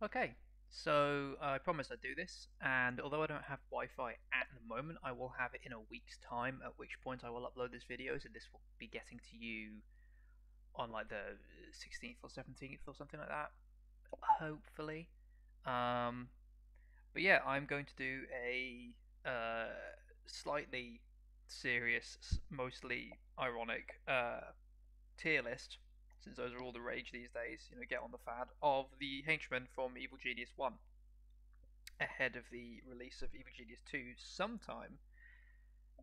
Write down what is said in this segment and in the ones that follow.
Okay, so I promise I'd do this, and although I don't have Wi-Fi at the moment, I will have it in a week's time, at which point I will upload this video, so this will be getting to you on like the 16th or 17th or something like that, hopefully. Um, but yeah, I'm going to do a slightly serious, mostly ironic tier list, since those are all the rage these days, get on the fad, of the Henchmen from Evil Genius 1, ahead of the release of Evil Genius 2 sometime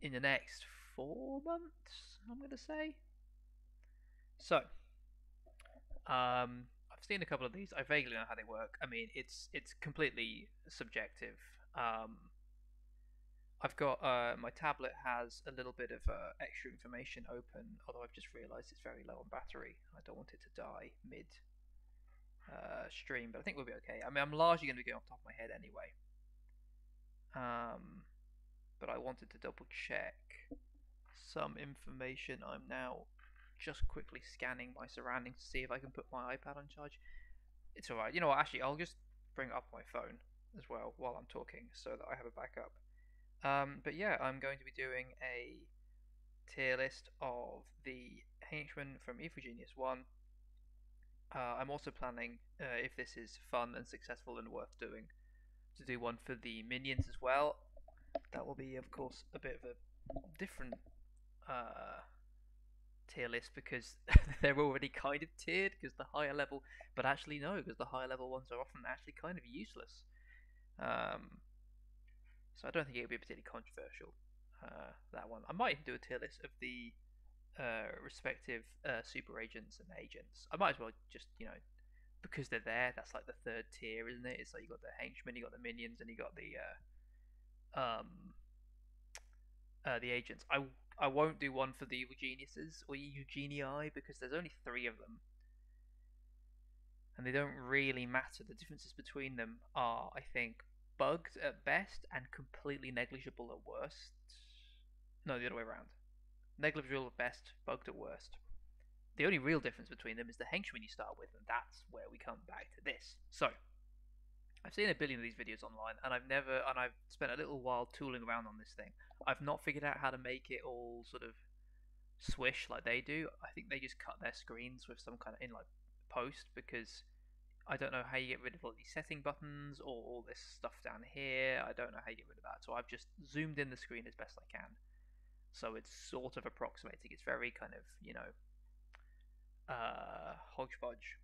in the next 4 months, I'm going to say. So, I've seen a couple of these. I vaguely know how they work. I mean, it's completely subjective. Um, I've got my tablet has a little bit of extra information open, although I've just realised it's very low on battery. I don't want it to die mid stream, but I think we'll be okay. I mean, I'm largely going to be going off the top of my head anyway. But I wanted to double check some information. I'm now just quickly scanning my surroundings to see if I can put my iPad on charge. It's alright. You know what? Actually, I'll just bring up my phone as well while I'm talking so that I have a backup. But yeah, I'm going to be doing a tier list of the henchmen from Evil Genius 1. I'm also planning, if this is fun and successful and worth doing, to do one for the minions as well. That will be, of course, a bit of a different tier list because they're already kind of tiered because the higher level, but actually no, because the higher level ones are often actually kind of useless. So I don't think it would be particularly controversial. That one, I might even do a tier list of the respective super agents and agents. I might as well just because they're there. That's like the third tier, isn't it? It's like you got the henchmen, you got the minions, and you got the agents. I won't do one for the evil geniuses or Eugenii because there's only three of them, and they don't really matter. The differences between them are, I think, bugged at best and completely negligible at worst. No, the other way around. Negligible at best, bugged at worst. The only real difference between them is the henchmen you start with, and that's where we come back to this. So, I've seen a billion of these videos online, and I've spent a little while tooling around on this thing. I've not figured out how to make it all sort of swish like they do. I think they just cut their screens with some kind of in like post because I don't know how you get rid of all these setting buttons or all this stuff down here. I don't know how you get rid of that. So I've just zoomed in the screen as best I can. So it's sort of approximating. It's very kind of, hodgepodge.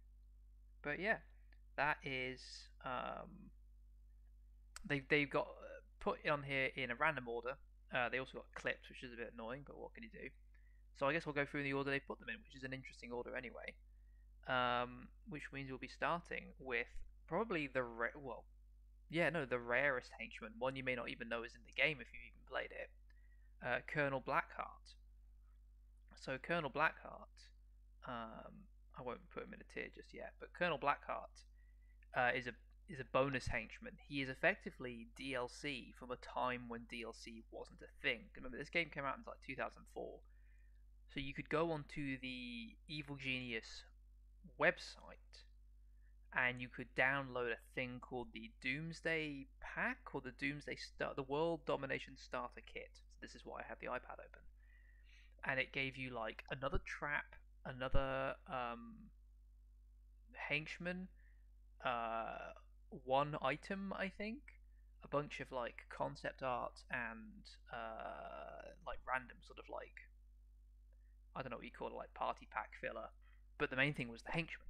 But yeah, that is they've got put on here in a random order. They also got clips, which is a bit annoying, but what can you do? So I guess we'll go through the order they put them in, which is an interesting order anyway. Which means we'll be starting with probably the the rarest henchman, one you may not even know is in the game if you've even played it. Colonel Blackheart. So Colonel Blackheart, I won't put him in a tier just yet, but Colonel Blackheart is a bonus henchman. He is effectively DLC from a time when DLC wasn't a thing. Remember, this game came out in like 2004, so you could go onto the Evil Genius website and you could download a thing called the Doomsday Pack or the World Domination Starter Kit. So this is why I have the iPad open, and it gave you like another trap, another henchman, one item, I think, a bunch of like concept art and like random sort of like I don't know what you call it, like party pack filler. But the main thing was the henchman,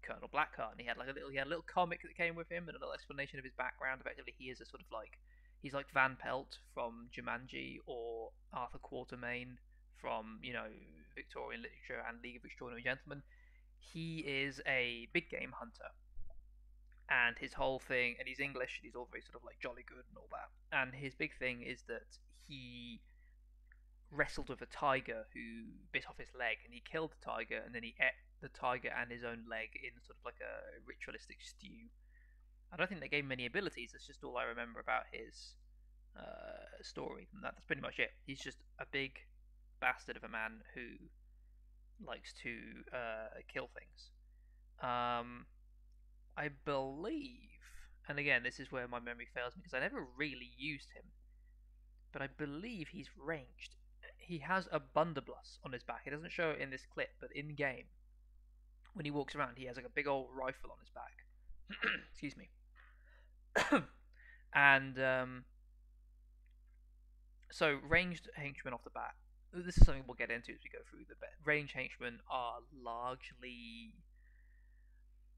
Colonel Blackheart, and he had a little comic that came with him and a little explanation of his background. Effectively, he is a sort of like he's like Van Pelt from Jumanji or Arthur Quatermain from Victorian literature and League of Extraordinary Gentlemen. He is a big game hunter, and his whole thing, and he's English, and he's all very sort of like jolly good and all that. And his big thing is that he wrestled with a tiger who bit off his leg, and he killed the tiger, and then he ate the tiger and his own leg in sort of like a ritualistic stew. I don't think they gave him any abilities. That's just all I remember about his story, and that's pretty much it. He's just a big bastard of a man who likes to kill things. I believe, and again, this is where my memory fails me because I never really used him, but I believe he's ranged. He has a blunderbuss on his back. It doesn't show it in this clip, but in game, when he walks around, he has like a big old rifle on his back. Excuse me. And so ranged henchmen off the bat. This is something we'll get into as we go through the ranged henchmen are largely.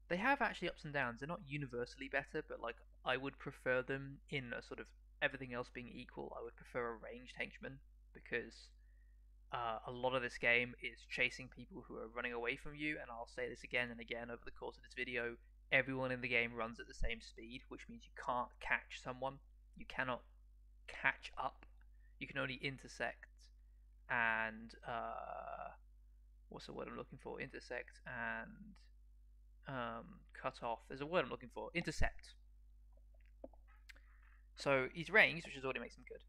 They have actually ups and downs. They're not universally better, but like I would prefer them in a sort of everything else being equal. I would prefer a ranged henchman because a lot of this game is chasing people who are running away from you, and I'll say this again and again over the course of this video. Everyone in the game runs at the same speed, which means you can't catch someone. You cannot catch up. You can only intersect and what's the word I'm looking for? Intersect and cut off. There's a word I'm looking for. Intercept. So he's ranged, which already makes him good.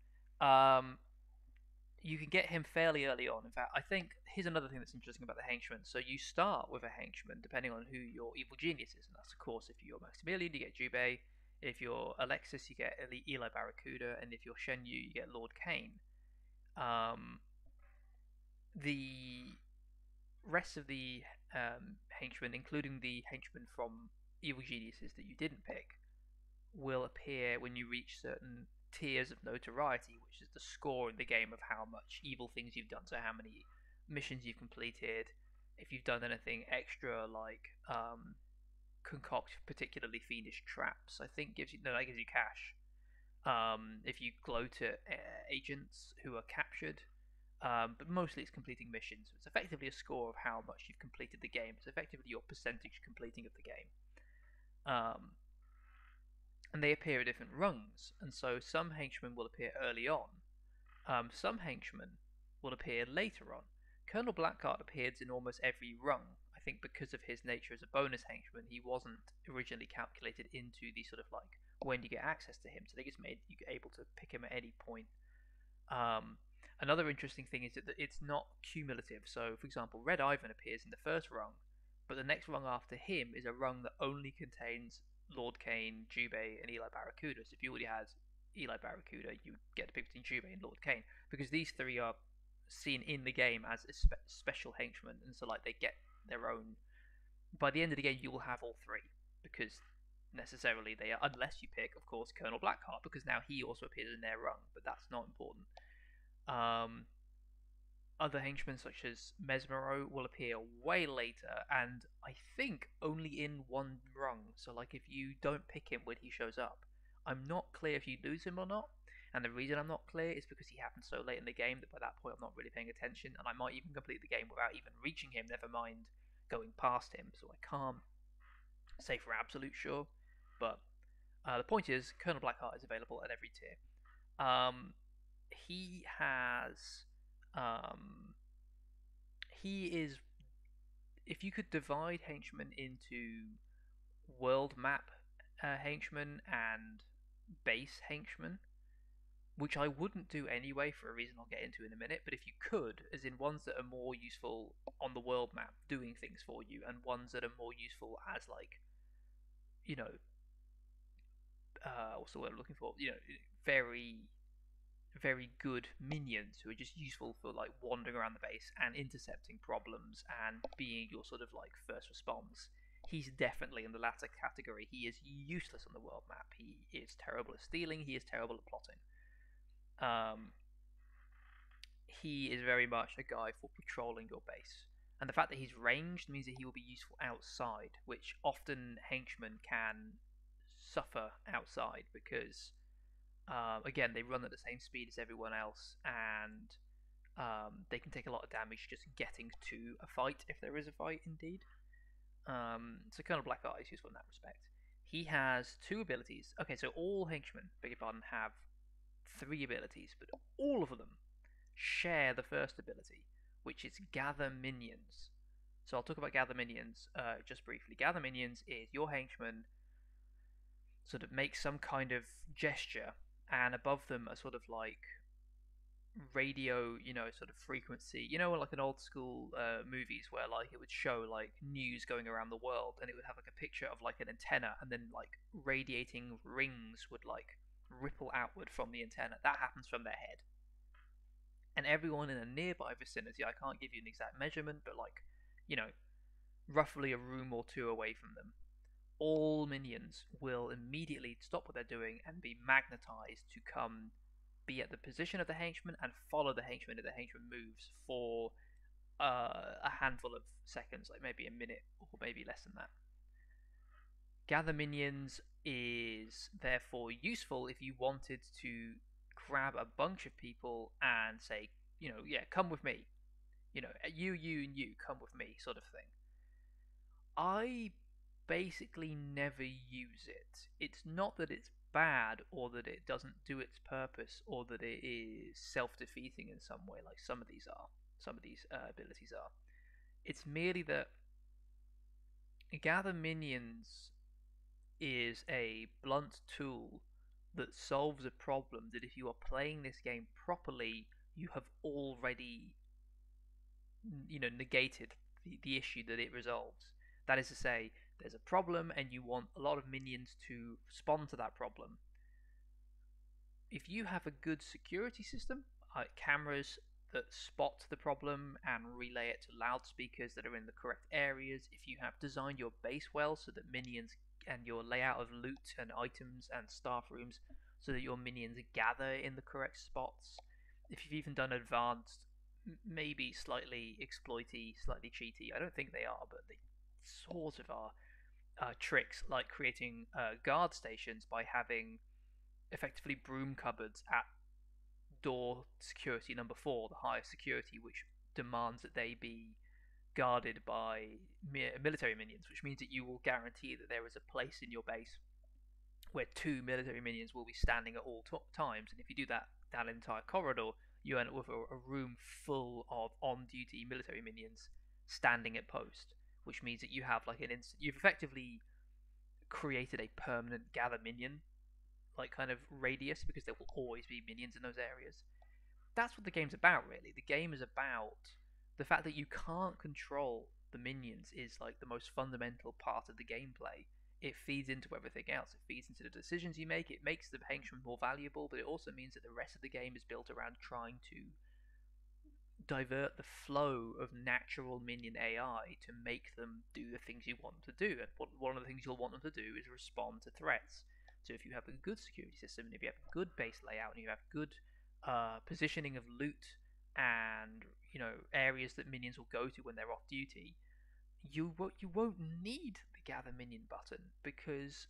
You can get him fairly early on. In fact, I think here's another thing that's interesting about the henchman. So you start with a henchman depending on who your evil genius is, and that's of course if you're Maximilian, you get Jubei. If you're Alexis, you get Eli Barracuda, and if you're Shenyu, you get Lord Kane. The rest of the henchmen, including the henchmen from evil geniuses that you didn't pick, will appear when you reach certain tiers of notoriety, which is the score in the game of how much evil things you've done. So how many missions you've completed, if you've done anything extra like concoct particularly fiendish traps, I think gives you that gives you cash. If you gloat at agents who are captured, but mostly it's completing missions. So it's effectively a score of how much you've completed the game. It's effectively your percentage completing of the game. And they appear at different rungs, and so some henchmen will appear early on. Some henchmen will appear later on. Colonel Blackheart appears in almost every rung. I think because of his nature as a bonus henchman, he wasn't originally calculated into the sort of like when you get access to him, so they just made you able to pick him at any point. Another interesting thing is that it's not cumulative. So, for example, Red Ivan appears in the first rung, but the next rung after him is a rung that only contains Lord Kane, Jubei, and Eli Barracuda. So if you already had Eli Barracuda, you get to pick between Jubei and Lord Kane, because these three are seen in the game as special henchmen, and so like they get their own. By the end of the game, you will have all three, because necessarily they are, unless you pick, of course, Colonel Blackheart, because now he also appears in their rung, but that's not important. Other henchmen such as Mesmero will appear way later, and I think only in one rung. So like if you don't pick him when he shows up, I'm not clear if you lose him or not. And the reason I'm not clear is because he happened so late in the game that by that point I'm not really paying attention, and I might even complete the game without even reaching him, never mind going past him. So I can't say for absolute sure. But the point is, Colonel Blackheart is available at every tier. He has he is, if you could divide henchmen into world map henchmen and base henchmen, which I wouldn't do anyway for a reason I'll get into in a minute, but if you could, as in ones that are more useful on the world map doing things for you, and ones that are more useful as like, you know, what's the word I'm looking for, you know, very good minions who are just useful for like wandering around the base and intercepting problems and being your sort of like first response. He's definitely in the latter category. He is useless on the world map. He is terrible at stealing. He is terrible at plotting. He is very much a guy for patrolling your base. And the fact that he's ranged means that he will be useful outside, which often henchmen can suffer outside because again, they run at the same speed as everyone else, and they can take a lot of damage just getting to a fight, if there is a fight indeed. So Colonel Blackheart is useful in that respect. He has two abilities. Okay, so all henchmen, beg your pardon, have three abilities, but all of them share the first ability, which is Gather Minions. So I'll talk about Gather Minions just briefly. Gather Minions is your henchman sort of makes some kind of gesture, and above them are sort of like radio, sort of frequency. Like an old school movies where like it would show like news going around the world, and it would have like a picture of like an antenna, and then like radiating rings would like ripple outward from the antenna. That happens from their head, and everyone in a nearby vicinity. I can't give you an exact measurement, but like, you know, roughly a room or two away from them, all minions will immediately stop what they're doing and be magnetized to come be at the position of the henchman and follow the henchman as the henchman moves for a handful of seconds, like maybe a minute or maybe less than that. Gather minions is therefore useful if you wanted to grab a bunch of people and say, yeah, come with me. You, and you, come with me, sort of thing. I basically never use it. It's not that it's bad or that it doesn't do its purpose or that it is self-defeating in some way, like some of these are. Some of these abilities are. It's merely that gather minions is a blunt tool that solves a problem that if you are playing this game properly, you have already, negated the issue that it resolves. That is to say, there's a problem and you want a lot of minions to respond to that problem. If you have a good security system, cameras that spot the problem and relay it to loudspeakers that are in the correct areas, if you have designed your base well so that minions and your layout of loot and items and staff rooms so that your minions gather in the correct spots, if you've even done advanced, maybe slightly exploity, slightly cheaty, I don't think they are, but they sort of are, tricks like creating guard stations by having effectively broom cupboards at door security number 4, the highest security, which demands that they be guarded by military minions, which means that you will guarantee that there is a place in your base where 2 military minions will be standing at all times. And if you do that entire corridor, you end up with a room full of on-duty military minions standing at post, which means that you have like you've effectively created a permanent gather minion like kind of radius, because there will always be minions in those areas. That's what the game's about, really. The game is about the fact that you can't control the minions is like the most fundamental part of the gameplay. It feeds into everything else. It feeds into the decisions you make. It makes the henchman more valuable, but it also means that the rest of the game is built around trying to divert the flow of natural minion AI to make them do the things you want them to do. And one of the things you'll want them to do is respond to threats. So if you have a good security system, and if you have a good base layout, and you have good positioning of loot and areas that minions will go to when they're off duty, you won't need the gather minion button, because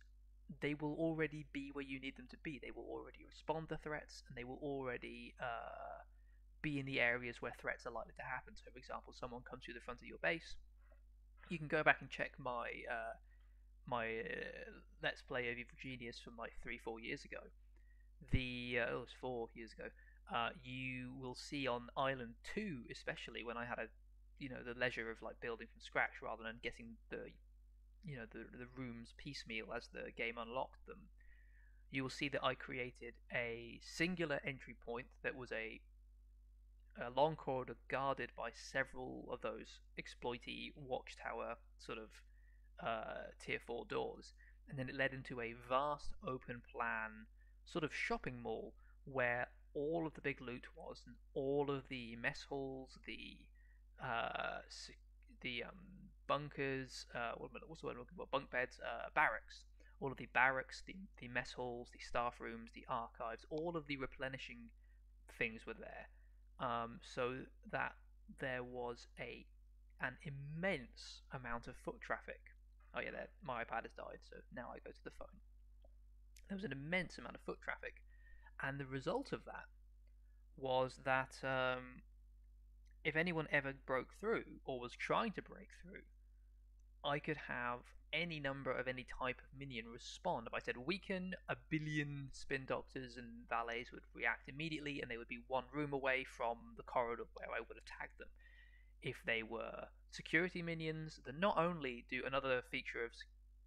they will already be where you need them to be. They will already respond to threats, and they will already be in the areas where threats are likely to happen. So, for example, someone comes through the front of your base, you can go back and check my Let's Play of Evil Genius from like 3-4 years ago. It was 4 years ago. You will see on Island 2, especially when I had the leisure of like building from scratch rather than getting the rooms piecemeal as the game unlocked them. You will see that I created a singular entry point that was a long corridor guarded by several of those exploity watchtower sort of tier 4 doors, and then it led into a vast open plan sort of shopping mall where all of the big loot was, and all of the mess halls, uh, the bunkers, what's the word I'm looking for? Bunk beds, barracks. All of the barracks, the mess halls, the staff rooms, the archives, all of the replenishing things were there, so that there was an immense amount of foot traffic. Oh yeah, my iPad has died, so now I go to the phone. There was an immense amount of foot traffic, and the result of that was that if anyone ever broke through or was trying to break through, I could have any number of any type of minion respond. If I said weaken, a billion spin doctors and valets would react immediately, and they would be one room away from the corridor where I would have tagged them. If they were security minions, then not only do another feature of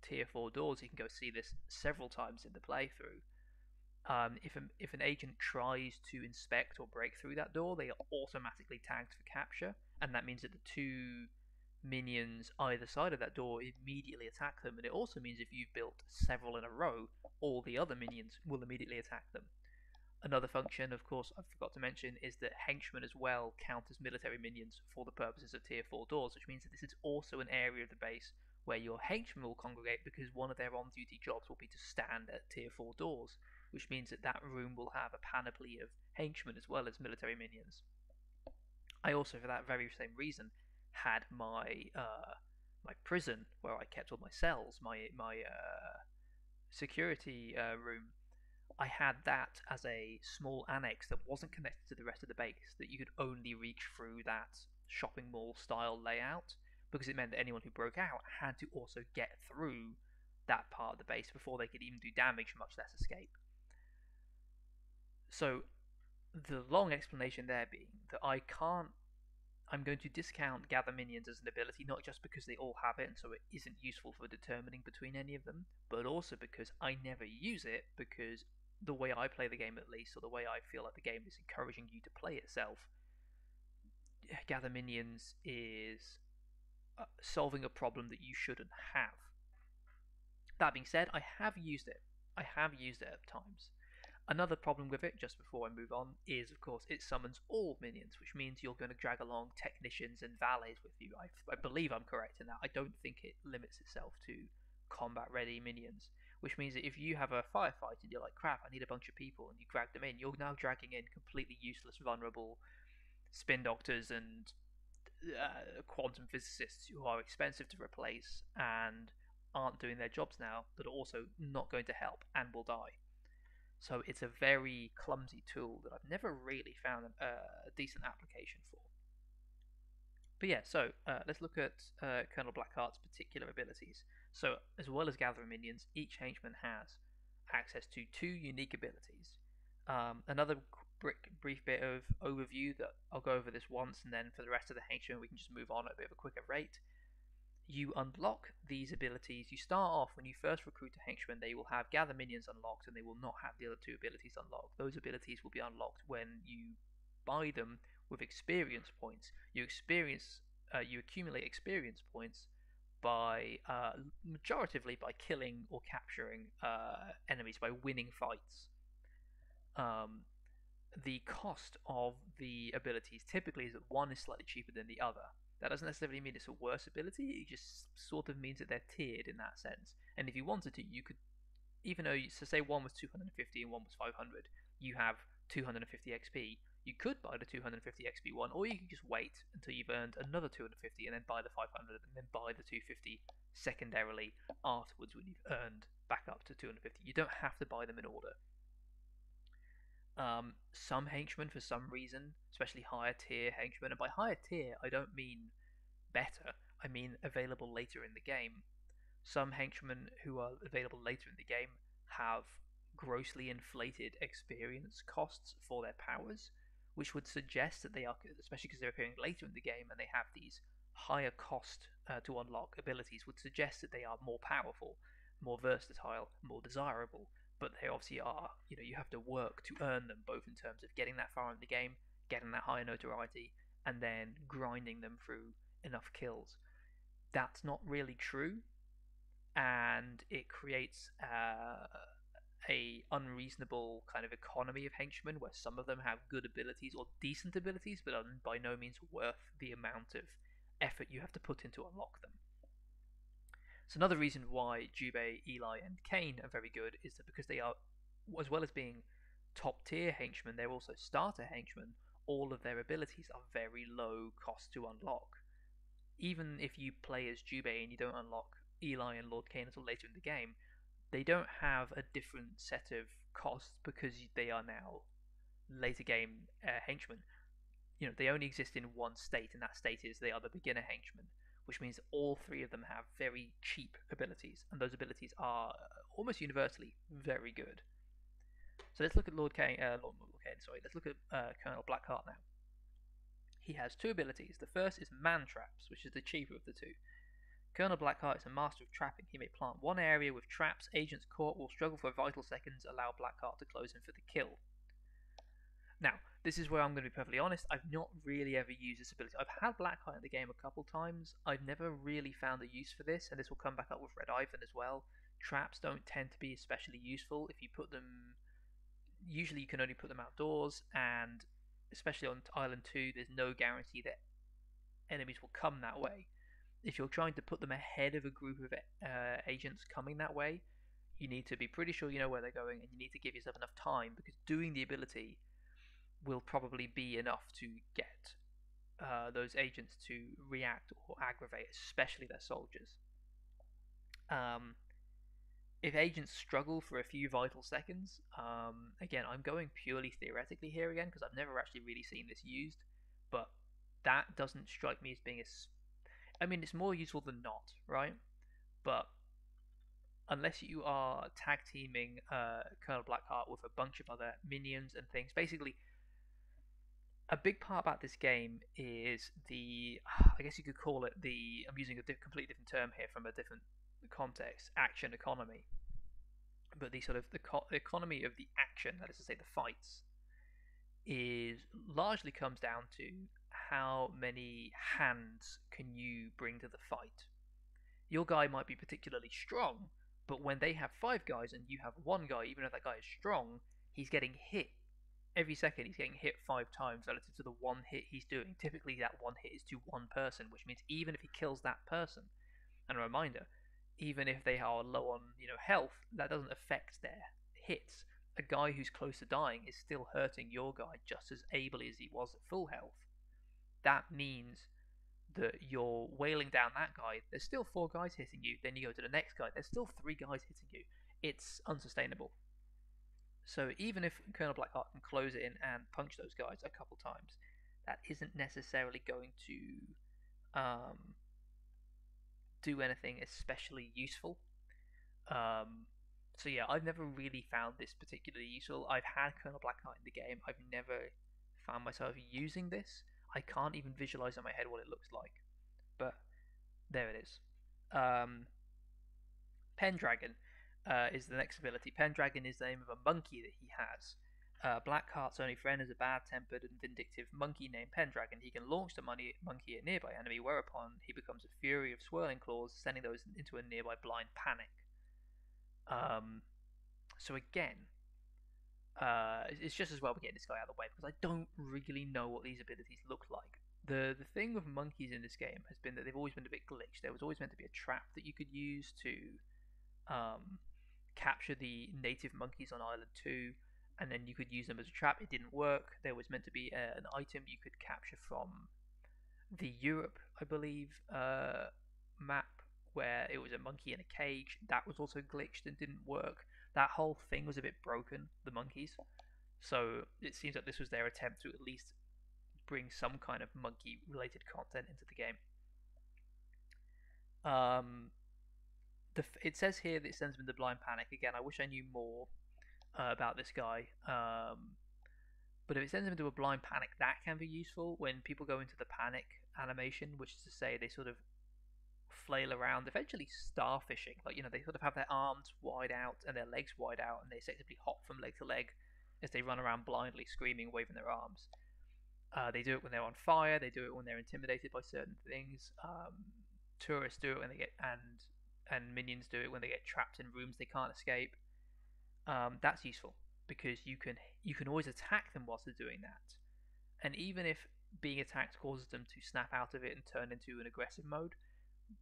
tier 4 doors, you can go see this several times in the playthrough, If an agent tries to inspect or break through that door, they are automatically tagged for capture, and that means that the two minions either side of that door immediately attack them. And it also means if you've built several in a row, all the other minions will immediately attack them. Another function, of course, I forgot to mention, is that henchmen as well count as military minions for the purposes of tier 4 doors, which means that this is also an area of the base where your henchmen will congregate because one of their on-duty jobs will be to stand at tier 4 doors, which means that that room will have a panoply of henchmen as well as military minions. I also, for that very same reason, had my prison where I kept all my cells, my security room. I had that as a small annex that wasn't connected to the rest of the base, that you could only reach through that shopping mall style layout, because it meant that anyone who broke out had to also get through that part of the base before they could even do damage, much less escape. So the long explanation there being that I'm going to discount gather minions as an ability, not just because they all have it and so it isn't useful for determining between any of them, but also because I never use it, because the way I play the game at least, or the way I feel like the game is encouraging you to play itself, gather minions is solving a problem that you shouldn't have. That being said, I have used it. I have used it at times. Another problem with it, just before I move on, is of course it summons all minions, which means you're going to drag along technicians and valets with you. I believe I'm correct in that. I don't think it limits itself to combat ready minions, which means that if you have a firefight and you're like, crap, I need a bunch of people, and you drag them in, you're now dragging in completely useless, vulnerable spin doctors and quantum physicists who are expensive to replace and aren't doing their jobs now, that are also not going to help and will die. So it's a very clumsy tool that I've never really found a decent application for. But yeah, so let's look at Colonel Blackheart's particular abilities. So as well as gathering minions, each henchman has access to 2 unique abilities. Another brief bit of overview that I'll go over this once, and then for the rest of the henchmen we can just move on at a bit of a quicker rate. You unlock these abilities. You start off when you first recruit a henchman, they will have gather minions unlocked and they will not have the other 2 abilities unlocked. Those abilities will be unlocked when you buy them with experience points. You accumulate experience points by majoritively by killing or capturing enemies, by winning fights. The cost of the abilities typically is that one is slightly cheaper than the other. That doesn't necessarily mean it's a worse ability, it just sort of means that they're tiered in that sense. And if you wanted to, you could, even though, so say one was 250 and one was 500, you have 250 XP, you could buy the 250 XP one, or you can just wait until you've earned another 250 and then buy the 500 and then buy the 250 secondarily afterwards when you've earned back up to 250. You don't have to buy them in order. Some henchmen, for some reason, especially higher tier henchmen, and by higher tier I don't mean better, I mean available later in the game. Some henchmen who are available later in the game have grossly inflated experience costs for their powers, which would suggest that they are, especially because they're appearing later in the game and they have these higher cost to unlock abilities, would suggest that they are more powerful, more versatile, more desirable. But they obviously are, you have to work to earn them, both in terms of getting that far in the game, getting that higher notoriety, and then grinding them through enough kills. That's not really true, and it creates a unreasonable kind of economy of henchmen, where some of them have good abilities or decent abilities, but are by no means worth the amount of effort you have to put in to unlock them. So another reason why Jubei, Eli, and Kane are very good is that because they are, as well as being top tier henchmen, they're also starter henchmen. All of their abilities are very low cost to unlock. Even if you play as Jubei and you don't unlock Eli and Lord Kane until later in the game, they don't have a different set of costs because they are now later game henchmen. They only exist in one state, and that state is they are the beginner henchmen, which means all 3 of them have very cheap abilities, and those abilities are almost universally very good. So let's look at Lord Kane. Let's look at Colonel Blackheart now. He has 2 abilities. The first is Man Traps, which is the cheaper of the 2. Colonel Blackheart is a master of trapping. He may plant one area with traps. Agents caught will struggle for vital seconds. Allow Blackheart to close in for the kill. Now, this is where I'm going to be perfectly honest. I've not really ever used this ability. I've had Blackheart in the game a couple times. I've never really found a use for this, and this will come back up with Red Ivan as well. Traps don't tend to be especially useful if you put them. Usually, you can only put them outdoors, and especially on Island 2, there's no guarantee that enemies will come that way. If you're trying to put them ahead of a group of agents coming that way, you need to be pretty sure you know where they're going, and you need to give yourself enough time, because doing the ability will probably be enough to get those agents to react or aggravate, especially their soldiers. Um, if agents struggle for a few vital seconds, again, I'm going purely theoretically here again because I've never actually really seen this used, but that doesn't strike me as being as. I mean, it's more useful than not, right? But unless you are tag teaming Colonel Blackheart with a bunch of other minions and things, basically a big part about this game is the, I guess you could call it the, I'm using a completely different term here from a different context, action economy. But the sort of the economy of the action, that is to say the fights, is largely comes down to how many hands can you bring to the fight. Your guy might be particularly strong, but when they have 5 guys and you have 1 guy, even if that guy is strong, he's getting hit every second. He's getting hit 5 times relative to the 1 hit he's doing. Typically, that 1 hit is to 1 person, which means even if he kills that person, and a reminder, even if they are low on health, that doesn't affect their hits. A guy who's close to dying is still hurting your guy just as ably as he was at full health. That means that you're wailing down that guy. There's still 4 guys hitting you. Then you go to the next guy. There's still 3 guys hitting you. It's unsustainable. So even if Colonel Blackheart can close it in and punch those guys a couple times, that isn't necessarily going to do anything especially useful. So yeah, I've never really found this particularly useful. I've had Colonel Blackheart in the game. I've never found myself using this. I can't even visualize in my head what it looks like. But there it is. Pendragon is the next ability. Pendragon is the name of a monkey that he has. Blackheart's only friend is a bad-tempered and vindictive monkey named Pendragon. He can launch the monkey at a nearby enemy, whereupon he becomes a fury of swirling claws, sending those into a nearby blind panic. So again, it's just as well we get this guy out of the way because I don't really know what these abilities look like. The thing with monkeys in this game has been that they've always been a bit glitched. There was always meant to be a trap that you could use to capture the native monkeys on Island 2, and then you could use them as a trap. It didn't work. There was meant to be an item you could capture from the Europe, I believe, map where it was a monkey in a cage. That was also glitched and didn't work. That whole thing was a bit broken, the monkeys. So it seems like this was their attempt to at least bring some kind of monkey-related content into the game. It says here that it sends them into blind panic. Again, I wish I knew more about this guy. But if it sends them into a blind panic, that can be useful when people go into the panic animation, which is to say they sort of flail around, eventually starfishing. Like, they sort of have their arms wide out and their legs wide out, and they effectively hop from leg to leg as they run around blindly, screaming, waving their arms. They do it when they're on fire. They do it when they're intimidated by certain things. Tourists do it when they get and minions do it when they get trapped in rooms they can't escape. That's useful because you can always attack them whilst they're doing that, and even if being attacked causes them to snap out of it and turn into an aggressive mode,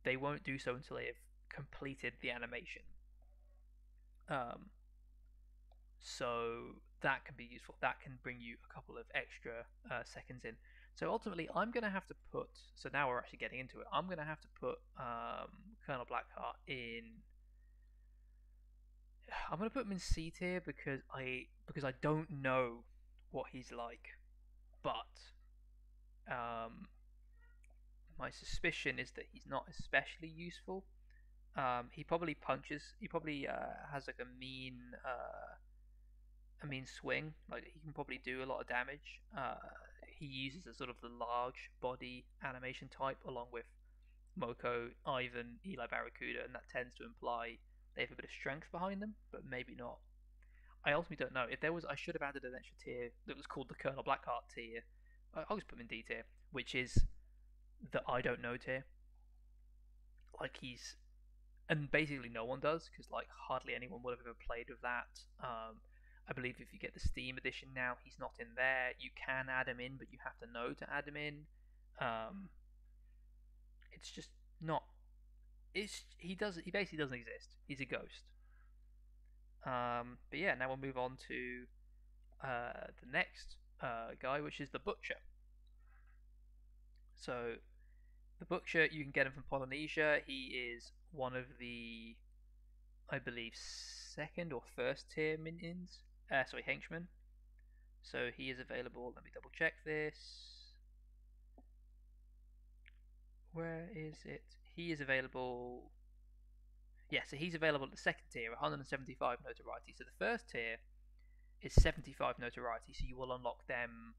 they won't do so until they have completed the animation. So that can be useful. That can bring you a couple of extra seconds in. So ultimately, I'm going to have to put. So now we're actually getting into it. I'm going to have to put Colonel Blackheart in. I'm going to put him in C tier because I don't know what he's like, but my suspicion is that he's not especially useful. He probably punches. He probably has like a mean swing. Like he can probably do a lot of damage. He uses a sort of the large body animation type along with Moko, Ivan, Eli Barracuda, and that tends to imply they have a bit of strength behind them, but maybe not. I ultimately don't know. If there was, I should have added an extra tier that was called the Colonel Blackheart tier. I'll just put him in D tier, which is the I don't know tier. Like he's, and basically no one does because like hardly anyone would have ever played with that. I believe if you get the Steam edition now, he's not in there. You can add him in, but you have to know to add him in. Um, it's just not. He basically doesn't exist. He's a ghost. But yeah, now we'll move on to the next guy, which is the Butcher. So the Butcher, you can get him from Polynesia. He is one of the, I believe, second or first tier minions. Sorry, henchmen. So he is available. Let me double check this. Where is it? He is available. Yeah, so he's available at the second tier, 175 notoriety. So the first tier is 75 notoriety, so you will unlock them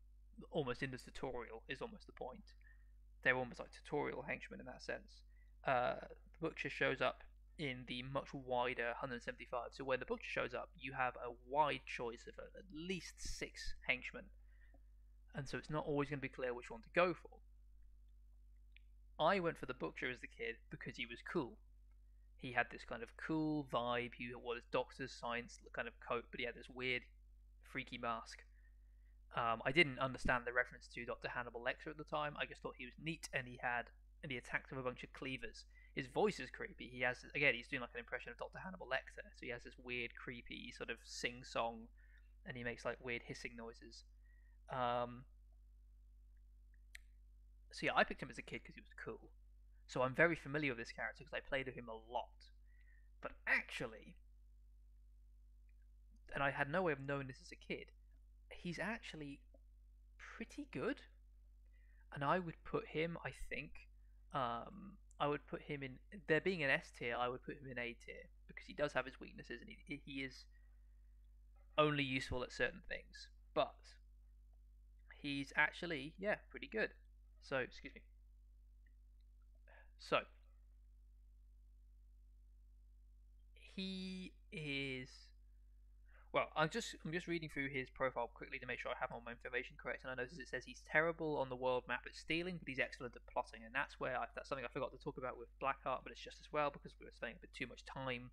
almost in the tutorial, is almost the point. They're almost like tutorial henchmen in that sense. The Butcher shows up in the much wider 175. So when the Butcher shows up, you have a wide choice of at least 6 henchmen. And so it's not always going to be clear which one to go for. I went for the Butcher as the kid because he was cool. He had this kind of cool vibe. He wore his doctor's science kind of coat, but he had this weird, freaky mask. I didn't understand the reference to Dr. Hannibal Lecter at the time. I just thought he was neat, and he attacked with a bunch of cleavers. His voice is creepy. He's doing like an impression of Dr. Hannibal Lecter, so he has this weird, creepy sort of sing-song, and he makes like weird hissing noises. So yeah, I picked him as a kid because he was cool. So I'm very familiar with this character because I played with him a lot. But actually, and I had no way of knowing this as a kid, he's actually pretty good. And I would put him, I think, I would put him in, there being an S tier, I would put him in A tier because he does have his weaknesses and he is only useful at certain things. But he's actually, yeah, pretty good. So, excuse me. So, he is. Well, I'm just reading through his profile quickly to make sure I have all my information correct, and I notice it says he's terrible on the world map at stealing, but he's excellent at plotting, and that's something I forgot to talk about with Blackheart, but it's just as well because we were spending a bit too much time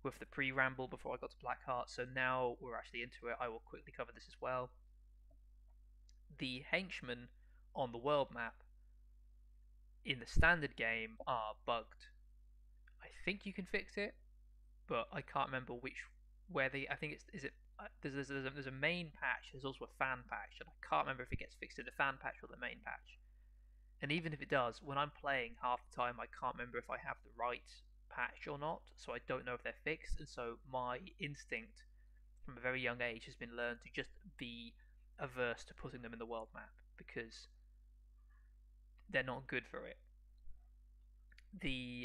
with the pre-ramble before I got to Blackheart. So now we're actually into it. I will quickly cover this as well. The henchmen on the world map in the standard game are bugged. I think you can fix it, but I can't remember where they. I think there's a main patch. There's also a fan patch, and I can't remember if it gets fixed in the fan patch or the main patch. And even if it does, when I'm playing half the time, I can't remember if I have the right patch or not. So I don't know if they're fixed. And so my instinct from a very young age has been learned to just be averse to putting them in the world map because they're not good for it.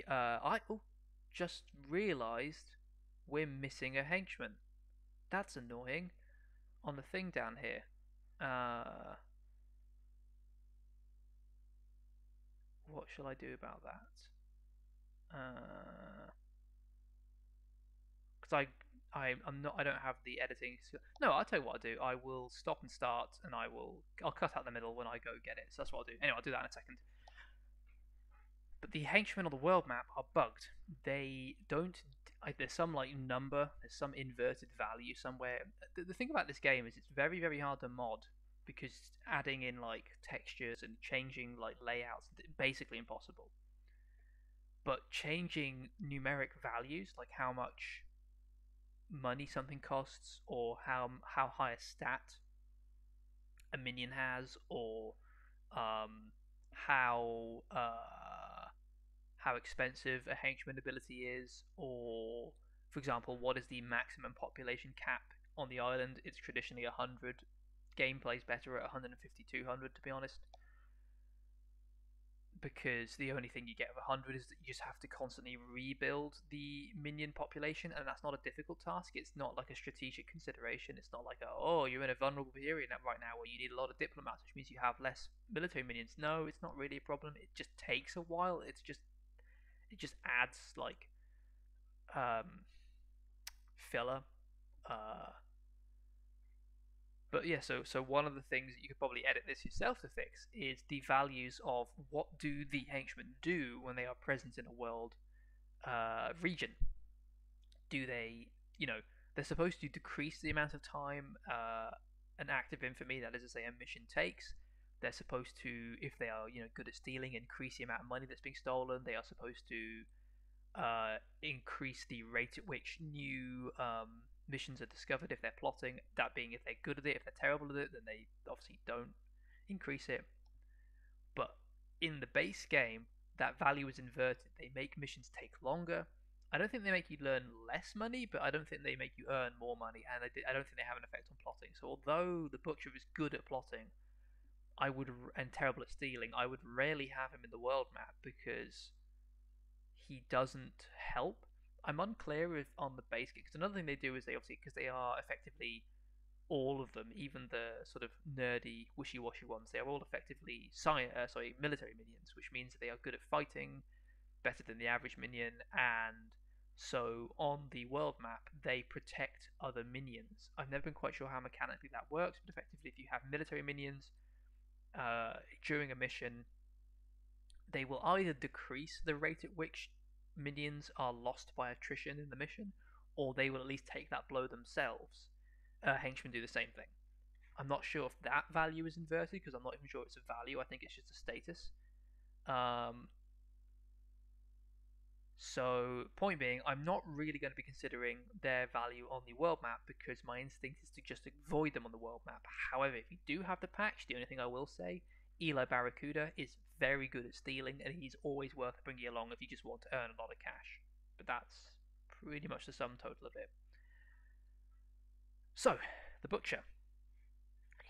I just realised we're missing a henchman. That's annoying. On the thing down here. What shall I do about that? Because I don't have the editing skill. No, I'll tell you what I'll do. I will stop and start, and I'll cut out the middle when I go get it. So that's what I'll do. Anyway, I'll do that in a second. But the henchmen on the world map are bugged. They don't. There's some like number. There's some inverted value somewhere. The thing about this game is it's very very hard to mod because adding in like textures and changing like layouts is basically impossible. But changing numeric values, like how much money something costs, or how high a stat a minion has, or how expensive a henchman ability is, or for example, what is the maximum population cap on the island? It's traditionally 100. Gameplay's better at 150, 200, to be honest. because the only thing you get with 100 is that you just have to constantly rebuild the minion population, and that's not a difficult task. It's not like a strategic consideration. It's not like, oh, you're in a vulnerable period right now where you need a lot of diplomats, which means you have less military minions. No, it's not really a problem. It just takes a while. It just adds like um, filler. Uh, But yeah, so one of the things that you could probably edit this yourself to fix is the values of what do the henchmen do when they are present in a world region. Do they, you know, they're supposed to decrease the amount of time an active infamy, that is to say, a mission takes. They're supposed to, if they are, good at stealing, increase the amount of money that's being stolen. They are supposed to increase the rate at which new missions are discovered if they're plotting. That being, if they're good at it. If they're terrible at it, then they obviously don't increase it. But in the base game, that value is inverted. They make missions take longer. I don't think they make you learn less money, but I don't think they make you earn more money, and I don't think they have an effect on plotting. So although the butcher is good at plotting, and terrible at stealing, I would rarely have him in the world map because he doesn't help. I'm unclear if on the base game, because another thing they do is they obviously, because they are effectively all of them, even the sort of nerdy, wishy-washy ones, they are all effectively military minions, which means that they are good at fighting, better than the average minion, and so on the world map they protect other minions. I've never been quite sure how mechanically that works, but effectively, if you have military minions during a mission, they will either decrease the rate at which minions are lost by attrition in the mission, or they will at least take that blow themselves. Henchmen do the same thing. I'm not sure if that value is inverted because I'm not even sure it's a value. I think it's just a status. Um, so, point being, I'm not really going to be considering their value on the world map because my instinct is to just avoid them on the world map. However, if you do have the patch, the only thing I will say, Eli Barracuda is very good at stealing, and he's always worth bringing along if you just want to earn a lot of cash. But that's pretty much the sum total of it. So, the Butcher.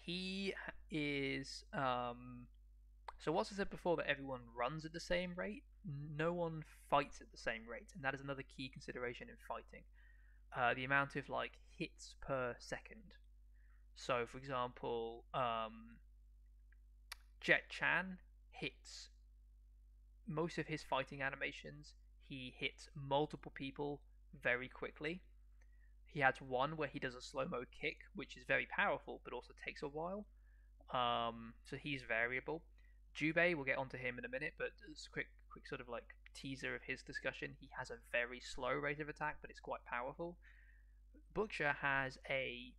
He is so what's I said before, that everyone runs at the same rate? No one fights at the same rate, and that is another key consideration in fighting. The amount of like hits per second. So, for example, Jet Chan hits most of his fighting animations. He hits multiple people very quickly. He has one where he does a slow mo kick, which is very powerful, but also takes a while. So he's variable. Jubei, we'll get onto him in a minute, but just a quick sort of like teaser of his discussion. He has a very slow rate of attack, but it's quite powerful. Butcher has I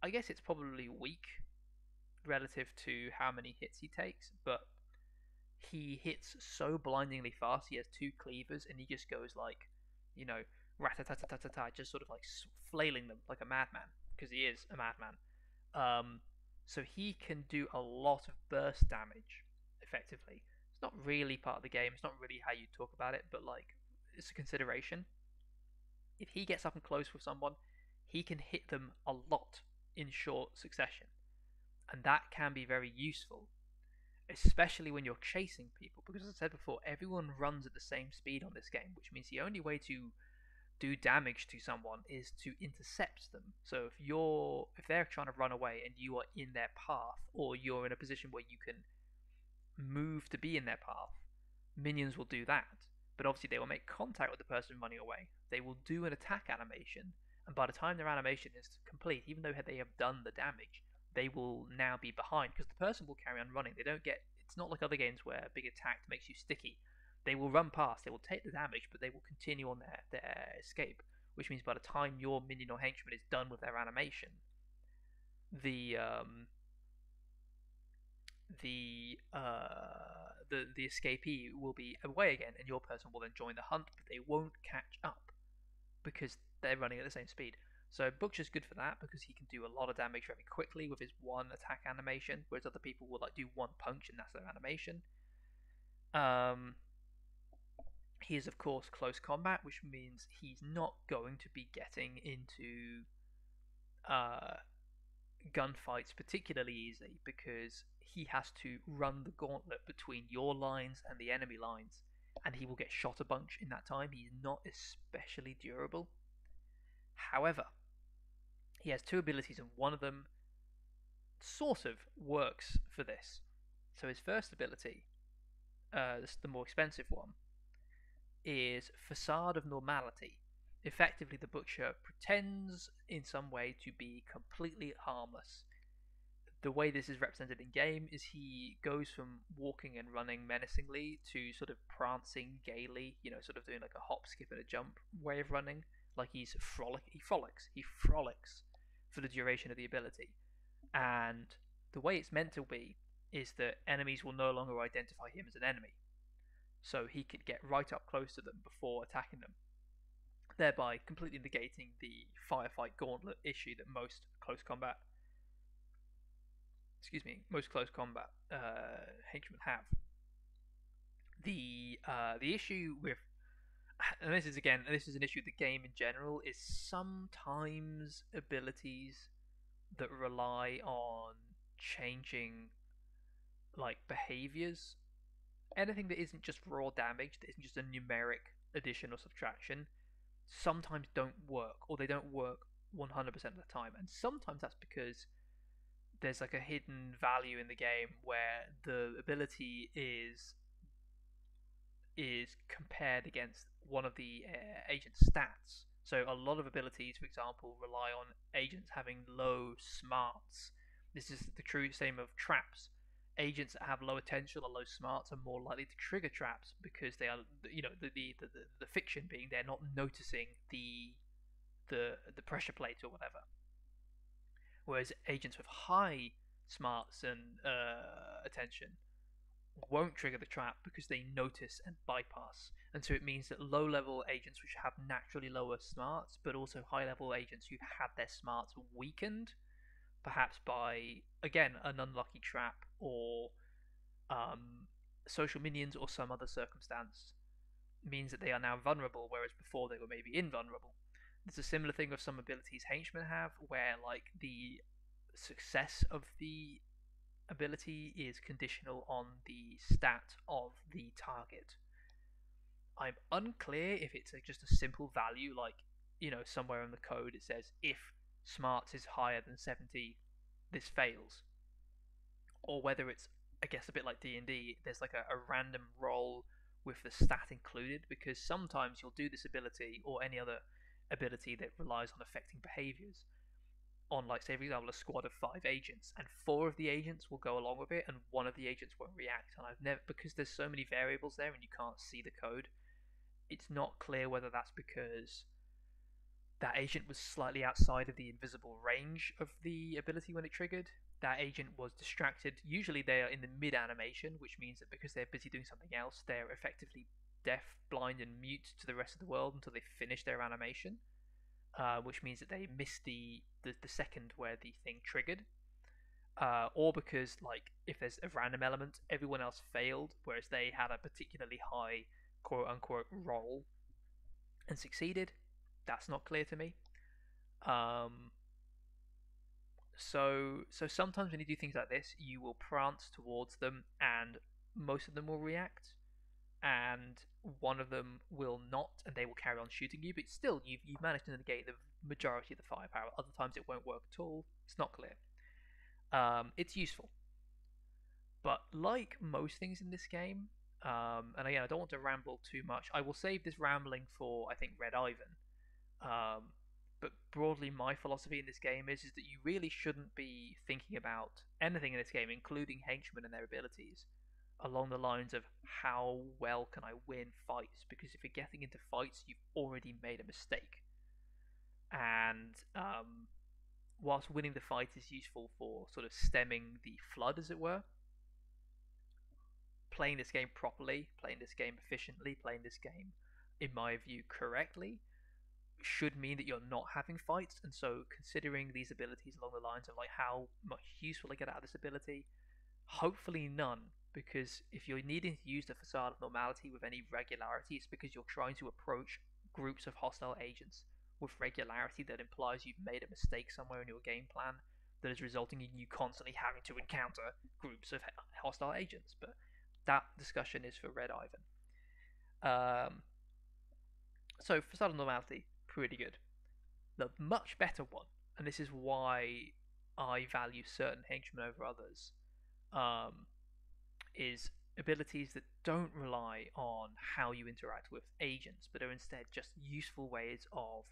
guess it's probably weak relative to how many hits he takes, but he hits so blindingly fast. He has two cleavers, and he just goes like, rat-a-tat-tat-tat-tat, just sort of like flailing them like a madman, because he is a madman. So he can do a lot of burst damage effectively. It's not really part of the game. It's not really how you talk about it, but like it's a consideration. If he gets up and close with someone, he can hit them a lot in short succession, and that can be very useful, especially when you're chasing people. Because as I said before, everyone runs at the same speed on this game, which means the only way to do damage to someone is to intercept them. So if they're trying to run away and you are in their path, or you're in a position where you can move to be in their path, minions will do that. But obviously they will make contact with the person running away. They will do an attack animation, and by the time their animation is complete, even though they have done the damage, they will now be behind because the person will carry on running. It's not like other games where a big attack makes you sticky. They will run past, they will take the damage, but they will continue on their escape, which means by the time your minion or henchman is done with their animation, the escapee will be away again, and your person will then join the hunt, but they won't catch up because they're running at the same speed. So Butcher's good for that because he can do a lot of damage very quickly with his one attack animation, whereas other people will like do one punch and that's their animation. He is of course close combat, which means he's not going to be getting into gunfights particularly easy because he has to run the gauntlet between your lines and the enemy lines, and he will get shot a bunch in that time. He's not especially durable. However, he has two abilities, and one of them sort of works for this. So his first ability, the more expensive one, is Facade of Normality. Effectively, the Butcher pretends in some way to be completely harmless. The way this is represented in game is he goes from walking and running menacingly to sort of prancing gaily, sort of doing like a hop, skip, and a jump way of running. Like he frolics for the duration of the ability. And the way it's meant to be is that enemies will no longer identify him as an enemy. So he could get right up close to them before attacking them, thereby completely negating the firefight gauntlet issue that most close combat henchmen have. The issue with, and this is an issue with the game in general, is sometimes abilities that rely on changing like behaviors, anything that isn't just raw damage, that isn't just a numeric addition or subtraction, sometimes don't work, or they don't work 100% of the time. And sometimes that's because there's like a hidden value in the game where the ability is compared against one of the agent's stats. So a lot of abilities, for example, rely on agents having low smarts. This is the true same of traps. Agents that have low attention or low smarts are more likely to trigger traps because they are, the fiction being they're not noticing the pressure plate or whatever. Whereas agents with high smarts and attention won't trigger the trap because they notice and bypass. And so it means that low level agents which have naturally lower smarts, but also high level agents who've had their smarts weakened, perhaps by, again, an unlucky trap or social minions or some other circumstance, means that they are now vulnerable, whereas before they were maybe invulnerable. There's a similar thing with some abilities henchmen have, where like the success of the ability is conditional on the stat of the target. I'm unclear if it's just a simple value, like, somewhere in the code it says if smarts is higher than 70, this fails, or whether it's, I guess, a bit like D&D, there's like a random roll with the stat included, because sometimes you'll do this ability or any other ability that relies on affecting behaviors on, like, say for example, a squad of 5 agents, and 4 of the agents will go along with it and one of the agents won't react. And I've never, because there's so many variables there and you can't see the code, it's not clear whether that's because that agent was slightly outside of the invisible range of the ability when it triggered. That agent was distracted. Usually they are in the mid animation, which means that because they're busy doing something else, they're effectively deaf, blind, and mute to the rest of the world until they finish their animation, which means that they missed the second where the thing triggered. Or because, like, if there's a random element, everyone else failed, whereas they had a particularly high quote unquote roll and succeeded. That's not clear to me. So sometimes when you do things like this, you will prance towards them, and most of them will react, and one of them will not, and they will carry on shooting you. But still, you've managed to negate the majority of the firepower. Other times it won't work at all. It's not clear. It's useful, but like most things in this game, and again, I don't want to ramble too much. I will save this rambling for, I think, Red Ivan. But broadly, my philosophy in this game is that you really shouldn't be thinking about anything in this game, including henchmen and their abilities, along the lines of how well can I win fights, because if you're getting into fights, you've already made a mistake. And whilst winning the fight is useful for sort of stemming the flood, as it were, playing this game properly, playing this game efficiently, playing this game, in my view, correctly, should mean that you're not having fights. And so considering these abilities along the lines of like how much use will I get out of this ability, hopefully none, because if you're needing to use the Facade of Normality with any regularity, it's because you're trying to approach groups of hostile agents with regularity that implies you've made a mistake somewhere in your game plan. that is resulting in you constantly having to encounter groups of hostile agents. But that discussion is for Red Ivan. So for Start of Normality, pretty good. The much better one, and this is why I value certain henchmen over others, um, is abilities that don't rely on how you interact with agents, but are instead just useful ways of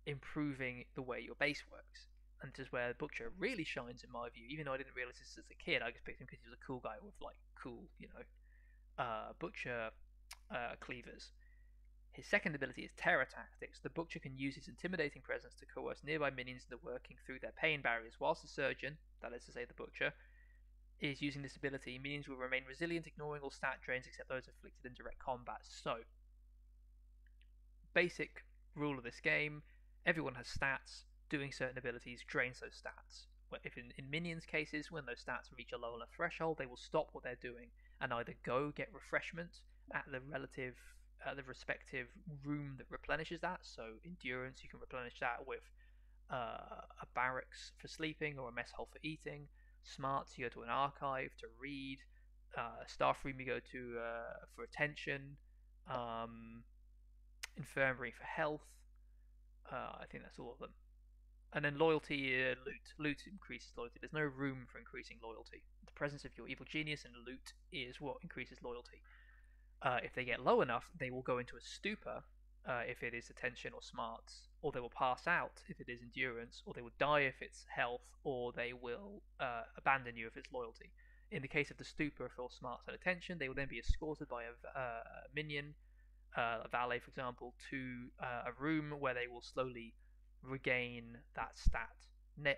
improving the way your base works. And this is where Butcher really shines in my view. Even though I didn't realize this as a kid, I just picked him because he was a cool guy with like cool, Butcher cleavers. His second ability is Terror Tactics. The Butcher can use his intimidating presence to coerce nearby minions into working through their pain barriers, whilst the Surgeon, that is to say the Butcher, is using this ability. Minions will remain resilient, ignoring all stat drains except those inflicted in direct combat. So, basic rule of this game, everyone has stats. Doing certain abilities drains those stats. If in minions' cases, when those stats reach a low enough threshold, they will stop what they're doing and either go get refreshment at the respective room that replenishes that. So endurance, you can replenish that with a barracks for sleeping or a mess hall for eating. Smarts, you go to an archive to read. Staff room, you go to for attention. Infirmary for health. I think that's all of them. And then loyalty, loot increases loyalty. There's no room for increasing loyalty. The presence of your evil genius and loot is what increases loyalty. If they get low enough, they will go into a stupor if it is attention or smarts, or they will pass out if it is endurance, or they will die if it's health, or they will abandon you if it's loyalty. In the case of the stupor for smarts and attention, they will then be escorted by a minion, a valet for example, to a room where they will slowly regain that stat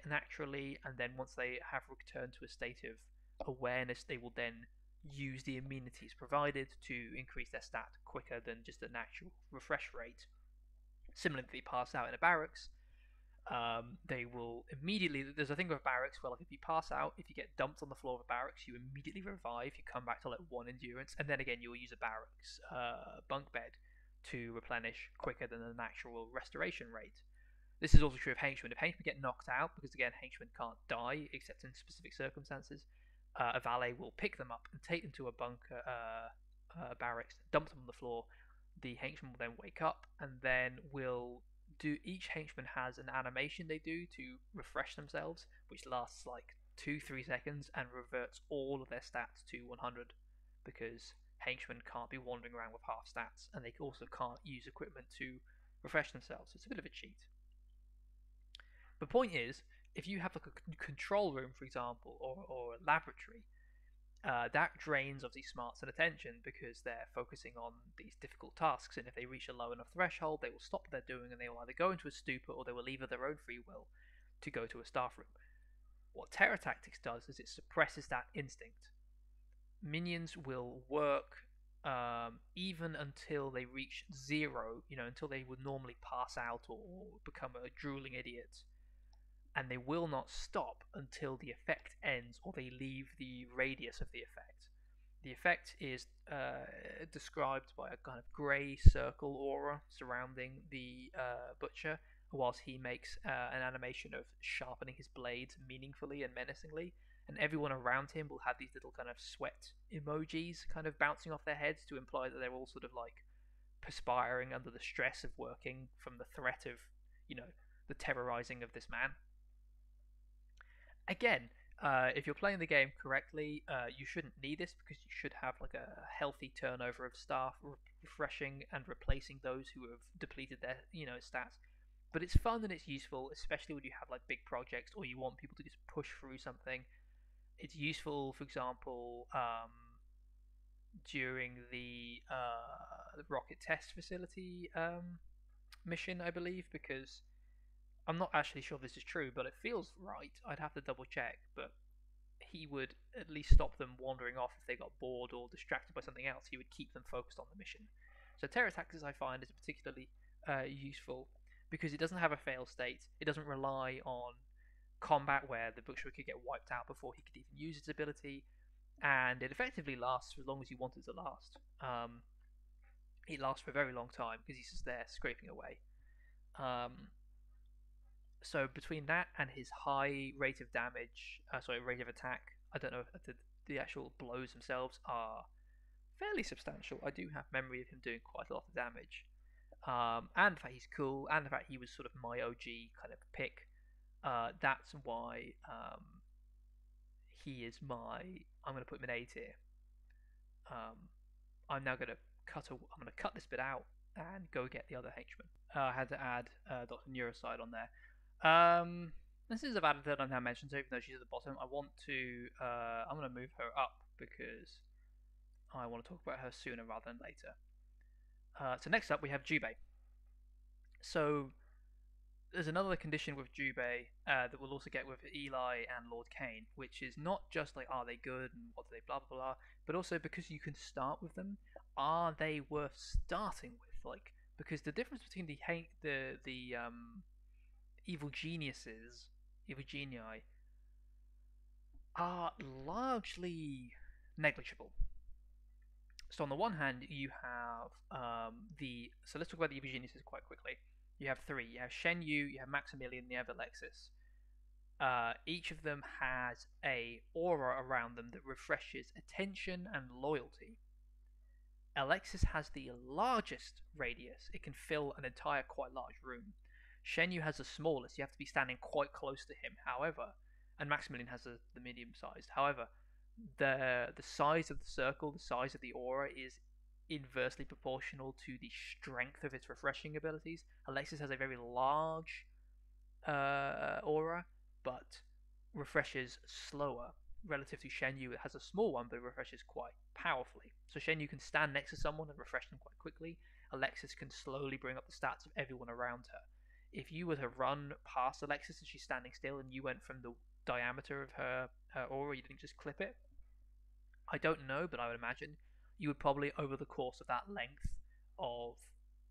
naturally, and then once they have returned to a state of awareness, they will then use the amenities provided to increase their stat quicker than just a natural refresh rate. Similarly, if they pass out in a barracks, they will immediately. There's a thing with barracks where, like, if you pass out, if you get dumped on the floor of a barracks, you immediately revive. You come back to like 1 endurance, and then again you'll use a barracks bunk bed to replenish quicker than the natural restoration rate. This is also true of henchmen. If henchmen get knocked out, because again henchmen can't die except in specific circumstances, a valet will pick them up and take them to a bunker barracks, dump them on the floor. The henchman will then wake up and then will do. Each henchman has an animation they do to refresh themselves, which lasts like 2-3 seconds and reverts all of their stats to 100, because henchmen can't be wandering around with half stats, and they also can't use equipment to refresh themselves. It's a bit of a cheat. The point is, if you have like a control room, for example, or a laboratory, that drains obviously smarts and attention because they're focusing on these difficult tasks, and if they reach a low enough threshold, they will stop what they're doing and they will either go into a stupor or they will leave of their own free will to go to a staff room. What Terror Tactics does is it suppresses that instinct. Minions will work even until they reach 0, until they would normally pass out or become a drooling idiot, and they will not stop until the effect ends or they leave the radius of the effect. The effect is described by a kind of grey circle aura surrounding the Butcher, whilst he makes an animation of sharpening his blades meaningfully and menacingly, and everyone around him will have these little kind of sweat emojis kind of bouncing off their heads to imply that they're all sort of like perspiring under the stress of working from the threat of, the terrorizing of this man. Again, if you're playing the game correctly, you shouldn't need this because you should have like a healthy turnover of staff, refreshing and replacing those who have depleted their stats. But it's fun and it's useful, especially when you have like big projects or you want people to just push through something. It's useful, for example, during the rocket test facility mission, I believe, because I'm not actually sure this is true, but it feels right. I'd have to double check, but he would at least stop them wandering off if they got bored or distracted by something else. He would keep them focused on the mission. So Terror Tactics, I find, is particularly useful because it doesn't have a fail state. It doesn't rely on combat where the Butcher could get wiped out before he could even use its ability, and it effectively lasts for as long as you want it to last. It lasts for a very long time because he's just there scraping away. So between that and his high rate of damage, rate of attack, I don't know if the actual blows themselves are fairly substantial. I do have memory of him doing quite a lot of damage. And the fact he's cool, and the fact he was sort of my OG kind of pick. That's why he is my. I'm going to put him in A tier. Um, I'm now going to I'm going to cut this bit out and go get the other henchman. I had to add Dr. Neuroside on there. This is about a third I've now mentioned, so even though she's at the bottom, I want to. I'm going to move her up because I want to talk about her sooner rather than later. So next up we have Jubei. So there's another condition with Jubei that we'll also get with Eli and Lord Kane, which is not just like are they good and what do they blah blah blah, but also because you can start with them, are they worth starting with? Like because the difference between the evil geniuses, evil genii, are largely negligible. So on the one hand, you have so let's talk about the evil geniuses quite quickly. You have three. You have Shen Yu, you have Maximilian, you have Alexis. Each of them has a aura around them that refreshes attention and loyalty. Alexis has the largest radius. It can fill an entire quite large room. Shen Yu has the smallest. You have to be standing quite close to him. However, and Maximilian has the medium sized. However, the size of the circle, the size of the aura is inversely proportional to the strength of its refreshing abilities. Alexis has a very large aura, but refreshes slower relative to Shen Yu. It has a small one, but it refreshes quite powerfully. So Shen Yu can stand next to someone and refresh them quite quickly. Alexis can slowly bring up the stats of everyone around her. If you were to run past Alexis and she's standing still and you went from the diameter of her aura, you didn't just clip it, I don't know, but I would imagine you would probably, over the course of that length of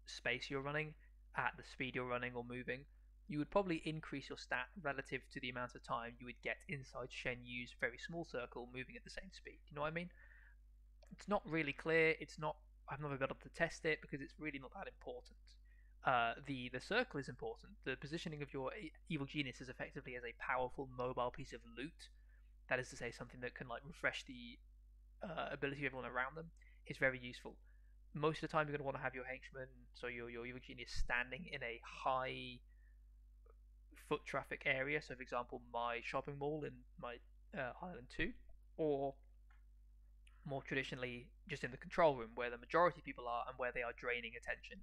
space you're running, at the speed you're running or moving, you would probably increase your stat relative to the amount of time you would get inside Shen Yu's very small circle moving at the same speed. You know what I mean? It's not really clear. It's not. I've never been able to test it because it's really not that important. The circle is important. The positioning of your evil genius is effectively as a powerful mobile piece of loot. That is to say, something that can like refresh the ability of everyone around them is very useful. Most of the time, you're going to want to have your henchman, so your evil genius, standing in a high foot traffic area. So, for example, my shopping mall in my Island 2, or more traditionally, just in the control room where the majority of people are and where they are draining attention.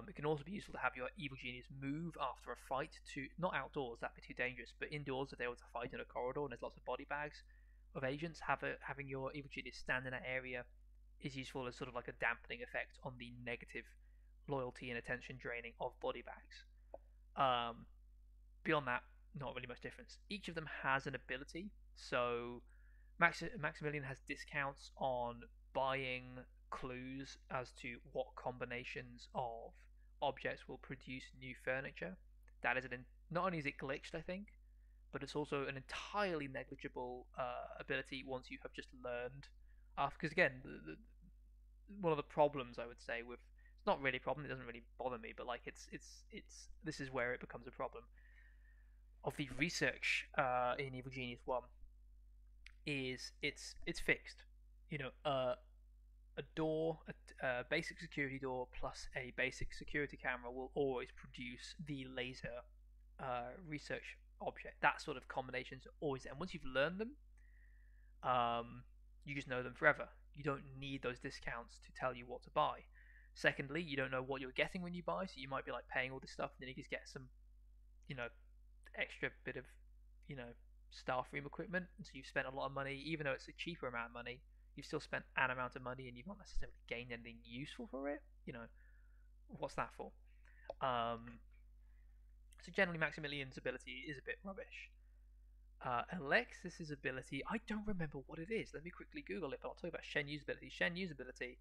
It can also be useful to have your evil genius move after a fight to not outdoors, that'd be too dangerous, but indoors if they were to fight in a corridor and there's lots of body bags of agents, having your evil genius stand in that area is useful as sort of like a dampening effect on the negative loyalty and attention draining of body bags. Beyond that, not really much difference. Each of them has an ability, so Maximilian has discounts on buying clues as to what combinations of objects will produce new furniture. That is not only is it glitched, I think, but it's also an entirely negligible ability once you have just learned. Because again, one of the problems I would say with it's not really a problem. It doesn't really bother me, but like it's this is where it becomes a problem. Of the research in Evil Genius 1 is it's fixed. You know, a door, a basic security door plus a basic security camera will always produce the laser research object. That sort of combinations are always there. And once you've learned them, you just know them forever. You don't need those discounts to tell you what to buy. Secondly, you don't know what you're getting when you buy, so you might be like paying all this stuff, and then you just get some, you know, extra bit of, you know, staff room equipment, and so you've spent a lot of money, even though it's a cheaper amount of money. You've still spent an amount of money, and you've not necessarily gained anything useful for it. You know, what's that for? So generally, Maximilian's ability is a bit rubbish. Alexis's ability, I don't remember what it is. Let me quickly Google it, but I'll talk about Shen Yu's ability. Shen Yu's ability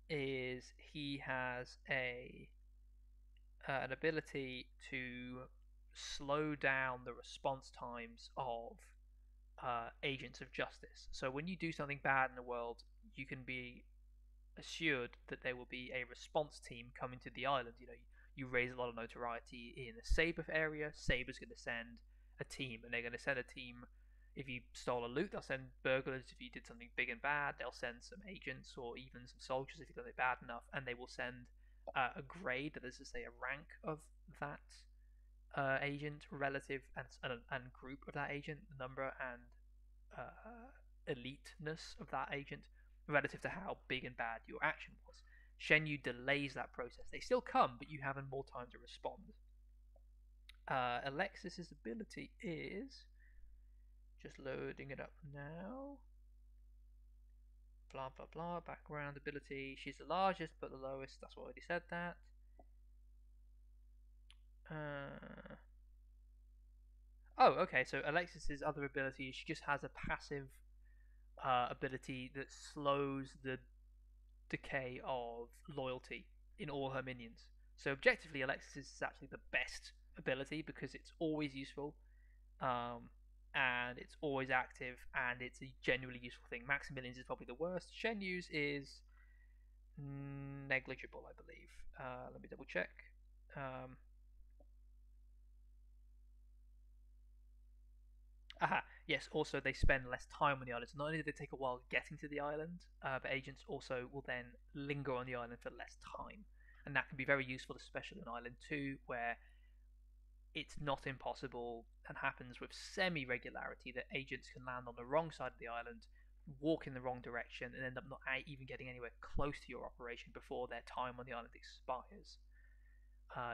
is he has an ability to slow down the response times of agents of justice. So when you do something bad in the world, you can be assured that there will be a response team coming to the island. You know, you raise a lot of notoriety in the Saber area. Saber's going to send a team, and they're going to send a team. If you stole a loot, they'll send burglars. If you did something big and bad, they'll send some agents or even some soldiers if you've done it bad enough, and they will send a grade, that is to say, a rank of that agent relative and group of that agent, the number and eliteness of that agent relative to how big and bad your action was. Shenyu delays that process. They still come, but you have more time to respond. Alexis's ability is just loading it up now. Blah blah blah. Background ability. She's the largest, but the lowest. That's what I already said that. Oh, okay. So Alexis's other ability is she just has a passive ability that slows the decay of loyalty in all her minions. So objectively, Alexis is actually the best ability because it's always useful, and it's always active, and it's a genuinely useful thing. Maximilian's is probably the worst. Shenyu's is negligible, I believe. Let me double check. Aha, yes, also they spend less time on the island. So not only do they take a while getting to the island, but agents also will then linger on the island for less time. And that can be very useful, especially on Island 2, where it's not impossible and happens with semi-regularity that agents can land on the wrong side of the island, walk in the wrong direction, and end up not even getting anywhere close to your operation before their time on the island expires.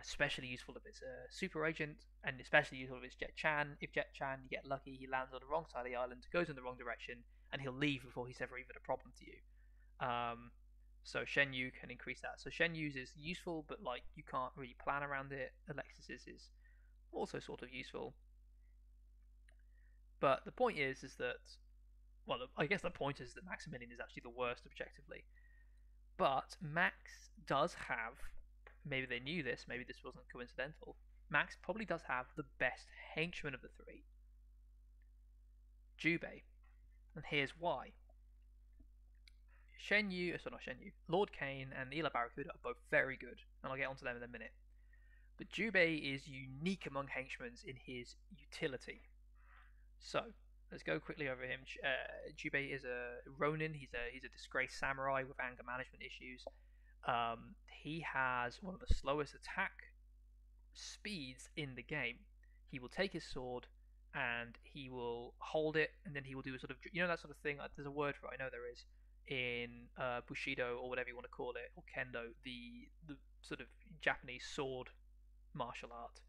Especially useful if it's a super agent, and especially useful if it's Jet Chan. If Jet Chan, you get lucky, he lands on the wrong side of the island, goes in the wrong direction, and he'll leave before he's ever even a problem to you. So Shenyu can increase that. So Shenyu's is useful, but like you can't really plan around it. Alexis's is also sort of useful. But the point is that, well, I guess the point is that Maximilian is actually the worst objectively. But Max does have, maybe they knew this, maybe this wasn't coincidental, Max probably does have the best henchman of the three, Jubei. And here's why. Lord Kane and Ela Barracuda are both very good, and I'll get onto them in a minute. But Jubei is unique among henchmen in his utility. So, let's go quickly over him. Jubei is a Ronin. He's a disgraced samurai with anger management issues. He has one of the slowest attack speeds in the game. He will take his sword and he will hold it, and then he will do a sort of, you know, that sort of thing. There's a word for it, I know there is, in Bushido or whatever you want to call it, or Kendo, the sort of Japanese sword martial art,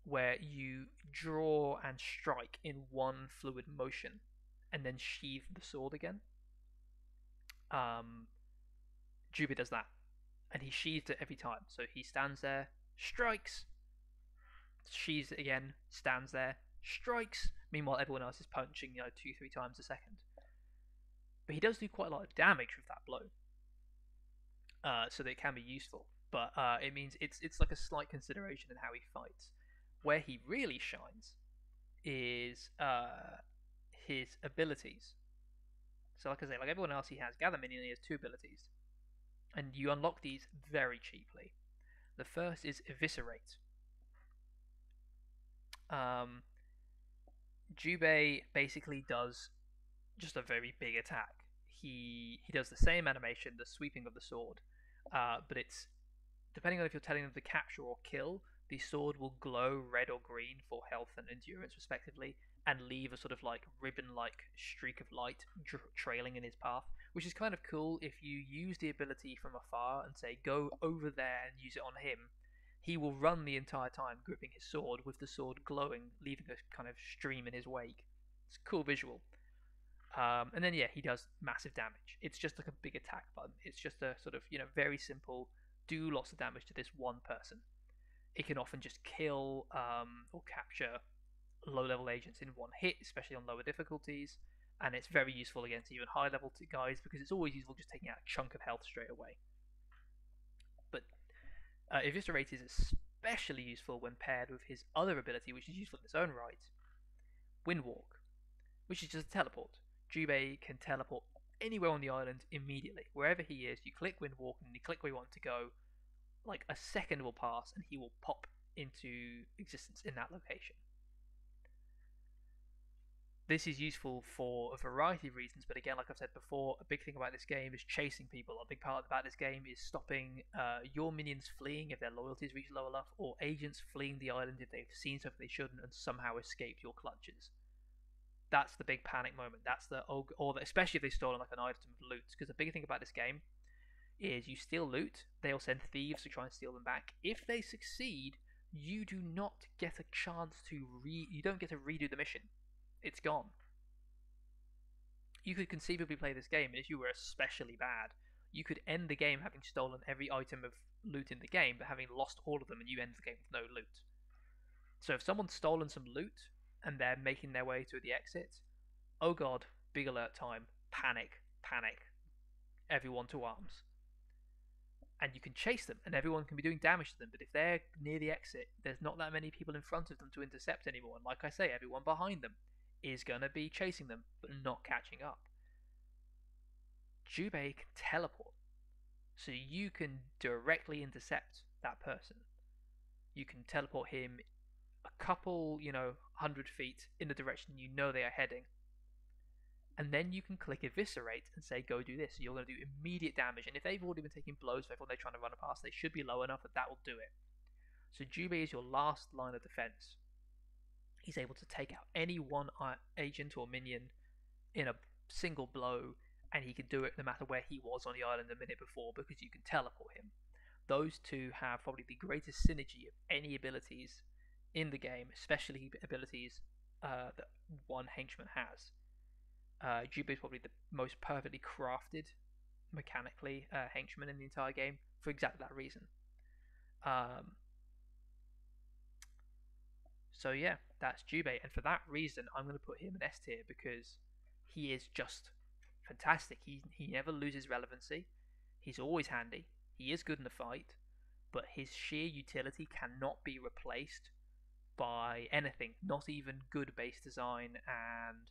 where you draw and strike in one fluid motion and then sheathe the sword again. Jubei does that, and he sheathes it every time. So he stands there, strikes, sheathes it again, stands there, strikes. Meanwhile, everyone else is punching, 2-3 times a second. But he does do quite a lot of damage with that blow, so that it can be useful. But it means it's like a slight consideration in how he fights. Where he really shines is his abilities. So like I say, like everyone else, he has Gather Minion, he has 2 abilities. And you unlock these very cheaply. The first is Eviscerate. Jubei basically does just a very big attack. He does the same animation, the sweeping of the sword, but it's, depending on if you're telling them to capture or kill, the sword will glow red or green for health and endurance respectively, and leave a sort of like ribbon-like streak of light trailing in his path, which is kind of cool. If you use the ability from afar and say go over there and use it on him, he will run the entire time gripping his sword with the sword glowing, leaving a kind of stream in his wake. It's a cool visual. And then yeah, he does massive damage. It's just like a big attack button. It's just a sort of, very simple, do lots of damage to this one person. It can often just kill or capture low-level agents in one hit, especially on lower difficulties, and it's very useful against even high-level guys because it's always useful just taking out a chunk of health straight away. But Eviscerate is especially useful when paired with his other ability, which is useful in its own right, Windwalk, which is just a teleport. Jubei can teleport anywhere on the island immediately. Wherever he is, you click Windwalk and you click where you want to go. like a second will pass and he will pop into existence in that location. This is useful for a variety of reasons, but again, like I've said before, a big thing about this game is chasing people. A big part about this game is stopping your minions fleeing if their loyalties reach low enough, or agents fleeing the island if they've seen something they shouldn't and somehow escaped your clutches. That's the big panic moment. That's the especially if they've stolen like an item of loot. Because the big thing about this game is you steal loot, they'll send thieves to try and steal them back. If they succeed, you do not get a chance to you don't get to redo the mission. It's gone. You could conceivably play this game, and if you were especially bad, you could end the game having stolen every item of loot in the game, but having lost all of them, and you end the game with no loot. So if someone's stolen some loot and they're making their way to the exit, oh god, big alert time, panic, panic, everyone to arms. And you can chase them, and everyone can be doing damage to them, but if they're near the exit, there's not that many people in front of them to intercept anymore, and like I say, everyone behind them is going to be chasing them, but not catching up. Jubei can teleport, so you can directly intercept that person. You can teleport him a couple, 100 feet in the direction you know they are heading, and then you can click eviscerate and say go do this. So you're going to do immediate damage, and if they've already been taking blows for everyone they're trying to run past, they should be low enough that will do it. So Jubei is your last line of defense. He's able to take out any one agent or minion in a single blow, and he can do it no matter where he was on the island a minute before because you can teleport him. Those two have probably the greatest synergy of any abilities in the game, especially abilities that one henchman has. Jubei is probably the most perfectly crafted mechanically henchman in the entire game for exactly that reason. So yeah, that's Jubei, and for that reason, I'm going to put him in S tier because he is just fantastic. He never loses relevancy. He's always handy. He is good in the fight, but his sheer utility cannot be replaced by anything. Not even good base design and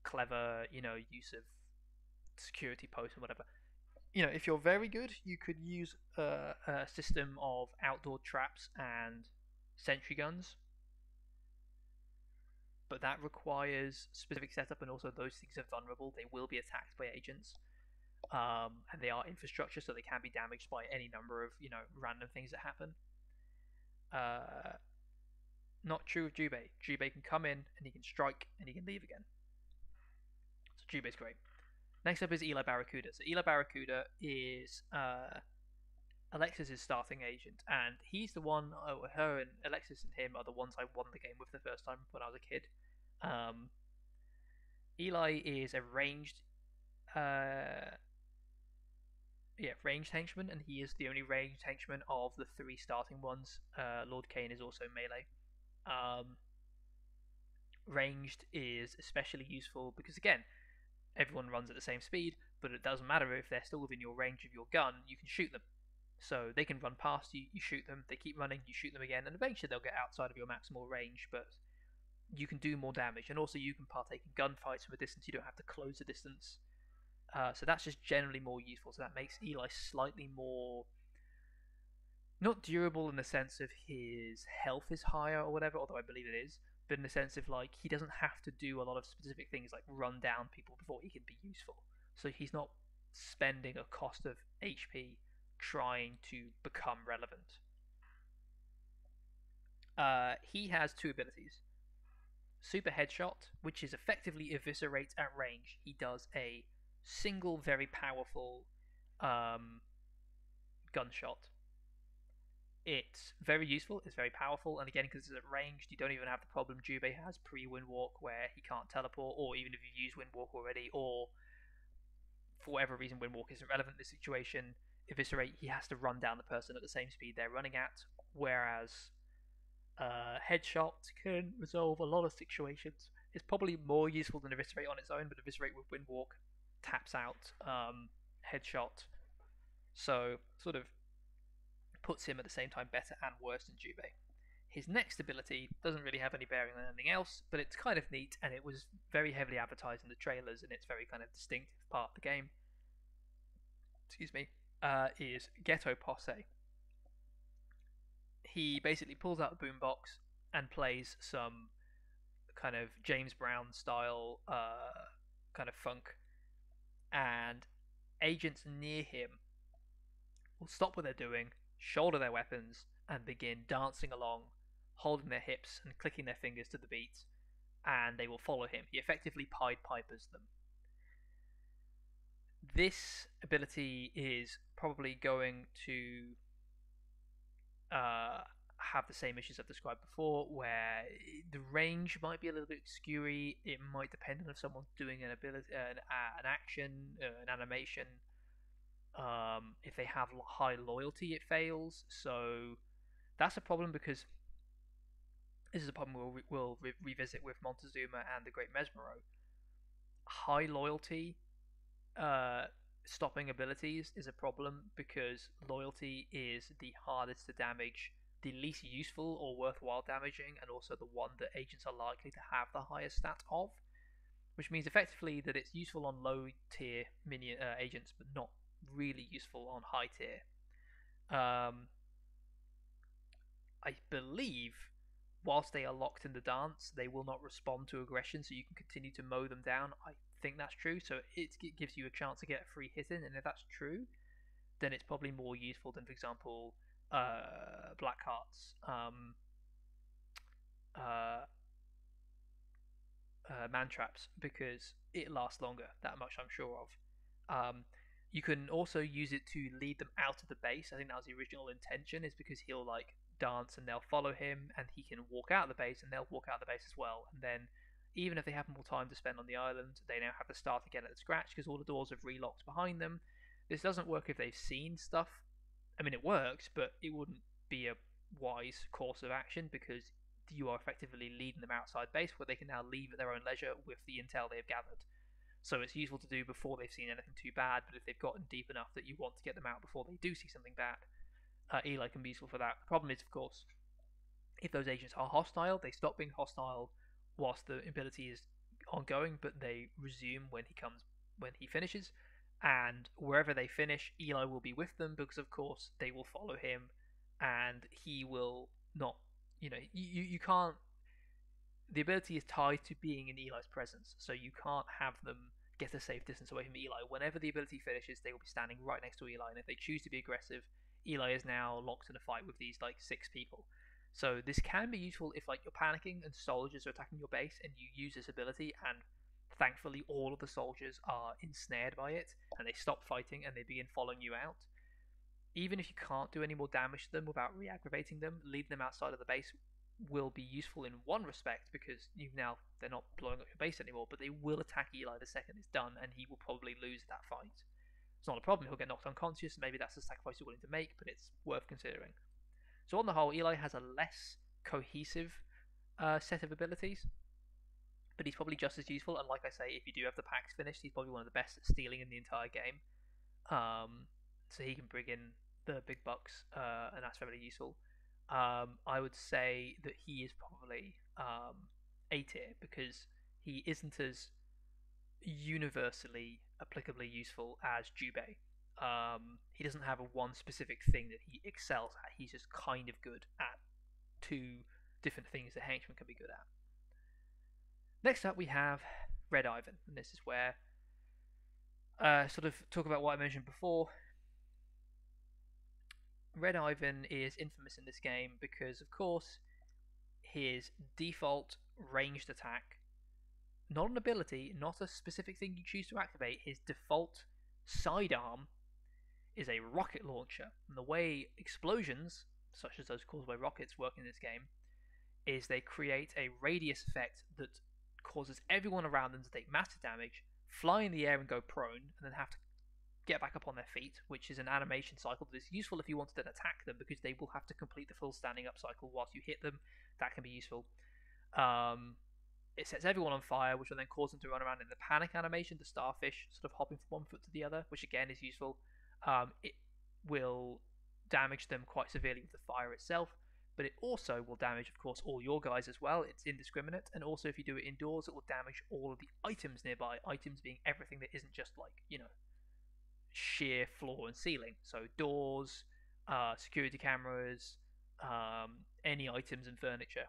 clever, use of security posts and whatever. If you're very good, you could use a system of outdoor traps and sentry guns. But that requires specific setup, and also those things are vulnerable. They will be attacked by agents, and they are infrastructure, so they can be damaged by any number of random things that happen. Not true of Jubei. Jubei can come in and he can strike and he can leave again. So Jubei's great. Next up is Eli Barracuda. So Eli Barracuda is Alexis's starting agent, and he's the one. Her and Alexis and him are the ones I won the game with the first time when I was a kid. Eli is a ranged henchman, and he is the only ranged henchman of the three starting ones. Lord Cain is also melee. Ranged is especially useful because, again, everyone runs at the same speed, but it doesn't matter if they're still within your range of your gun, you can shoot them. So they can run past you, you shoot them, they keep running, you shoot them again, and eventually they'll get outside of your maximal range, but you can do more damage, and also you can partake in gunfights from a distance, you don't have to close the distance. So that's just generally more useful, so that makes Eli slightly more, not durable in the sense of his health is higher or whatever, although I believe it is, but in the sense of he doesn't have to do a lot of specific things like run down people before he can be useful. So he's not spending a cost of HP trying to become relevant. He has two abilities. Super Headshot, which is effectively eviscerate at range. He does a single very powerful gunshot. It's very useful, it's very powerful, and again, because it's at range, you don't even have the problem Jubei has pre-Windwalk where he can't teleport, or even if you've used Windwalk already, or for whatever reason Windwalk isn't relevant in this situation, Eviscerate, he has to run down the person at the same speed they're running at, whereas Headshot can resolve a lot of situations. It's probably more useful than Eviscerate on its own, but Eviscerate with Windwalk taps out Headshot, so sort of puts him at the same time better and worse than Jubei. His next ability doesn't really have any bearing on anything else, but it's kind of neat, and it was very heavily advertised in the trailers, and it's very kind of distinctive part of the game. Excuse me. Is Ghetto Posse. he basically pulls out a boombox and plays some kind of James Brown style kind of funk, and agents near him will stop what they're doing, shoulder their weapons, and begin dancing along, holding their hips and clicking their fingers to the beat, and they will follow him. He effectively Pied Pipers them. This ability is probably going to have the same issues I've described before, where the range might be a little bit skewy. It might depend on if someone's doing an ability, an action, an animation. If they have high loyalty, it fails. So that's a problem, because this is a problem we'll revisit with Montezuma and the Great Mesmero. High loyalty stopping abilities is a problem, because loyalty is the hardest to damage, the least useful or worthwhile damaging, and also the one that agents are likely to have the highest stat of, which means effectively that it's useful on low tier minion agents, but not really useful on high tier. I believe whilst they are locked in the dance, they will not respond to aggression, so you can continue to mow them down. I think that's true, so it gives you a chance to get a free hit in, and if that's true, then it's probably more useful than, for example, Blackheart's man traps, because it lasts longer. That much I'm sure of. You can also use it to lead them out of the base. I think that was the original intention, is because he'll like dance and they'll follow him, and he can walk out of the base and they'll walk out of the base as well. And then even if they have more time to spend on the island, they now have to start again at scratch because all the doors have relocked behind them. This doesn't work if they've seen stuff. I mean, it works, but it wouldn't be a wise course of action, because you are effectively leading them outside base, where they can now leave at their own leisure with the intel they've gathered. So it's useful to do before they've seen anything too bad, but if they've gotten deep enough that you want to get them out before they do see something bad, Eli can be useful for that. The problem is, of course, if those agents are hostile, they stop being hostile whilst the ability is ongoing, but they resume when he finishes, and wherever they finish, Eli will be with them, because of course they will follow him, and he will not, you can't, the ability is tied to being in Eli's presence, so you can't have them get a safe distance away from Eli. Whenever the ability finishes, they will be standing right next to Eli, and if they choose to be aggressive, Eli is now locked in a fight with these like 6 people. So this can be useful if like you're panicking and soldiers are attacking your base, and you use this ability, and thankfully all of the soldiers are ensnared by it, and they stop fighting and they begin following you out. Even if you can't do any more damage to them without re-aggravating them, leading them outside of the base will be useful in one respect, because they're not blowing up your base anymore, but they will attack Eli the second it's done, and he will probably lose that fight. It's not a problem, he'll get knocked unconscious, maybe that's the sacrifice you're willing to make, but it's worth considering. So on the whole, Eli has a less cohesive set of abilities, but he's probably just as useful, and like I say, if you do have the packs finished, he's probably one of the best at stealing in the entire game. So he can bring in the big bucks, and that's very useful. I would say that he is probably A tier, because he isn't as universally applicably useful as Jubei. He doesn't have a one specific thing that he excels at. He's just kind of good at 2 different things that Henchmen can be good at. Next up we have Red Ivan, and this is where sort of talk about what I mentioned before. Red Ivan is infamous in this game because, of course, his default ranged attack, not an ability, not a specific thing you choose to activate, his default sidearm is a rocket launcher. And the way explosions, such as those caused by rockets, work in this game is they create a radius effect that causes everyone around them to take massive damage, fly in the air and go prone, and then have to get back up on their feet, which is an animation cycle that is useful if you want to then attack them, because they will have to complete the full standing up cycle whilst you hit them. That can be useful. It sets everyone on fire, which will then cause them to run around in the panic animation, the starfish sort of hopping from one foot to the other, which again is useful. It will damage them quite severely with the fire itself, but it also will damage, of course, all your guys as well. It's indiscriminate, and also if you do it indoors, it will damage all of the items nearby, items being everything that isn't just like, sheer floor and ceiling. So doors, security cameras, any items and furniture.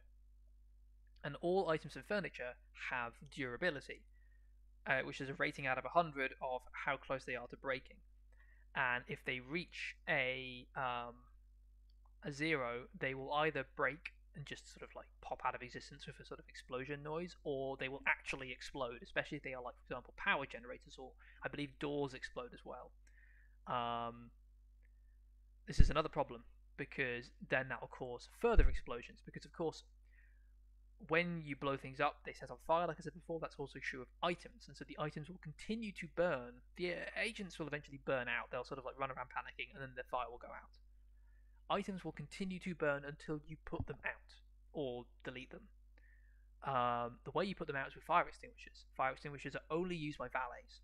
And all items and furniture have durability, which is a rating out of 100 of how close they are to breaking. And if they reach a 0, they will either break and just sort of like pop out of existence with a sort of explosion noise, or they will actually explode, especially if they are, like, for example, power generators, or I believe doors explode as well. Um, this is another problem because then that will cause further explosions. Because, of course, when you blow things up, they set on fire, like I said before. That's also true of items, and so the items will continue to burn. The agents will eventually burn out. They'll sort of like run around panicking, and then the fire will go out. Items will continue to burn until you put them out or delete them. The way you put them out is with fire extinguishers. Fire extinguishers are only used by valets.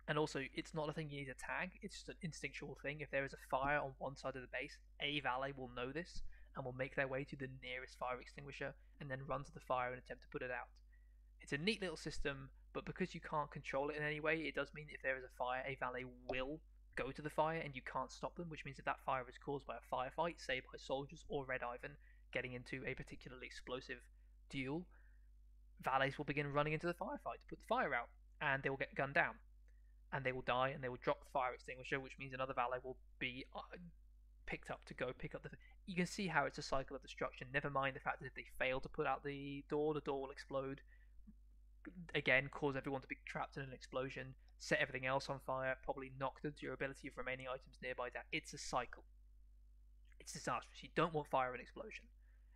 And also, it's not a thing you need to tag, it's just an instinctual thing. If there is a fire on one side of the base, a valet will know this and will make their way to the nearest fire extinguisher and then run to the fire and attempt to put it out. It's a neat little system, but because you can't control it in any way, it does mean if there is a fire, a valet will go to the fire and you can't stop them, which means if that fire is caused by a firefight, say by soldiers or Red Ivan getting into a particularly explosive duel, valets will begin running into the firefight to put the fire out, and they will get gunned down, and they will die, and they will drop the fire extinguisher, which means another valet will be picked up to go pick up the. You can see how it's a cycle of destruction. Never mind the fact that if they fail to put out the door will explode again, cause everyone to be trapped in an explosion, set everything else on fire, probably knock the durability of remaining items nearby down. It's a cycle. It's disastrous. You don't want fire and explosion.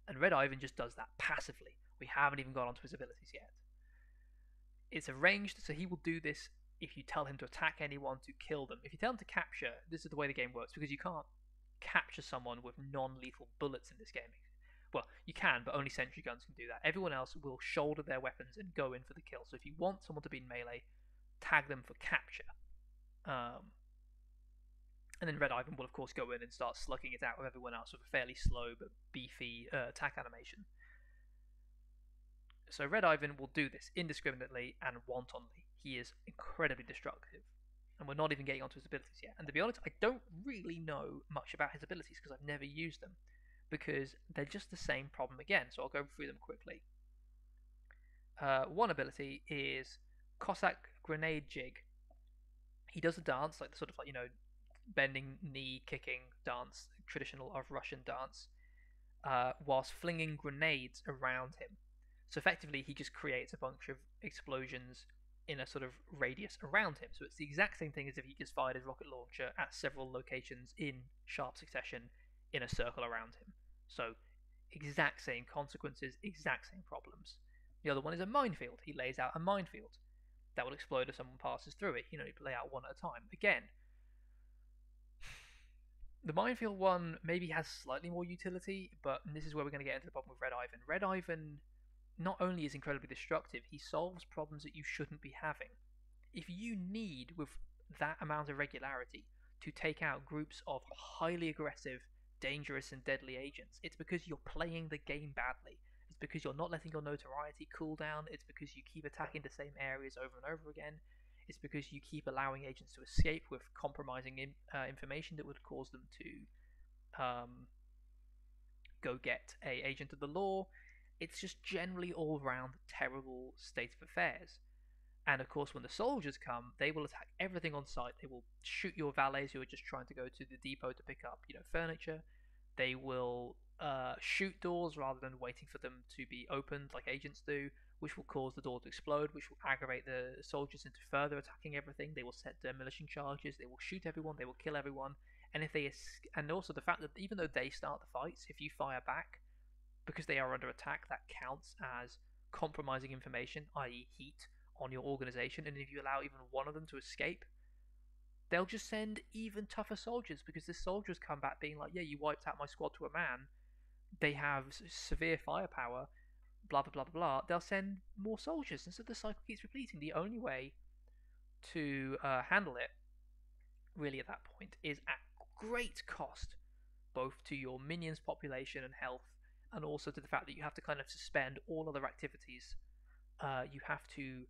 And Red Ivan just does that passively. We haven't even got onto his abilities yet. It's arranged, so he will do this if you tell him to attack anyone, to kill them. If you tell him to capture, this is the way the game works, because you can't capture someone with non-lethal bullets in this game. Well, you can, but only sentry guns can do that. Everyone else will shoulder their weapons and go in for the kill. So if you want someone to be in melee, tag them for capture. And then Red Ivan will, of course, go in and start slugging it out with everyone else with a fairly slow but beefy attack animation. So Red Ivan will do this indiscriminately and wantonly. He is incredibly destructive. And we're not even getting onto his abilities yet. And to be honest, I don't really know much about his abilities because I've never used them, because they're just the same problem again. So I'll go through them quickly. One ability is Cossack Grenade Jig. He does a dance, like the sort of like, bending knee kicking dance, traditional of Russian dance, whilst flinging grenades around him. So effectively, he just creates a bunch of explosions in a sort of radius around him. So it's the exact same thing as if he just fired his rocket launcher at several locations in sharp succession in a circle around him. So exact same consequences, exact same problems. The other one is a minefield. He lays out a minefield that will explode if someone passes through it. You lay out one at a time. Again, the minefield one maybe has slightly more utility, but this is where we're going to get into the problem with Red Ivan. Red Ivan not only is incredibly destructive, he solves problems that you shouldn't be having. If you need, with that amount of regularity, to take out groups of highly aggressive, dangerous and deadly agents, it's because you're playing the game badly. It's because you're not letting your notoriety cool down. It's because you keep attacking the same areas over and over again. It's because you keep allowing agents to escape with compromising information that would cause them to go get a agent of the law. It's just generally all round terrible state of affairs. And of course, when the soldiers come, they will attack everything on sight. They will shoot your valets who are just trying to go to the depot to pick up, furniture. They will shoot doors rather than waiting for them to be opened like agents do, which will cause the door to explode, which will aggravate the soldiers into further attacking everything. They will set demolition charges. They will shoot everyone. They will kill everyone. And and also the fact that even though they start the fights, if you fire back, because they are under attack, that counts as compromising information, i.e. heat, on your organization. And if you allow even one of them to escape, they'll just send even tougher soldiers, because the soldiers come back being like, yeah, you wiped out my squad to a man. They have severe firepower, blah, blah, blah, blah, blah. They'll send more soldiers. And so the cycle keeps repeating. The only way to handle it, really at that point, is at great cost, both to your minions' population and health, and also to the fact that you have to kind of suspend all other activities. You have to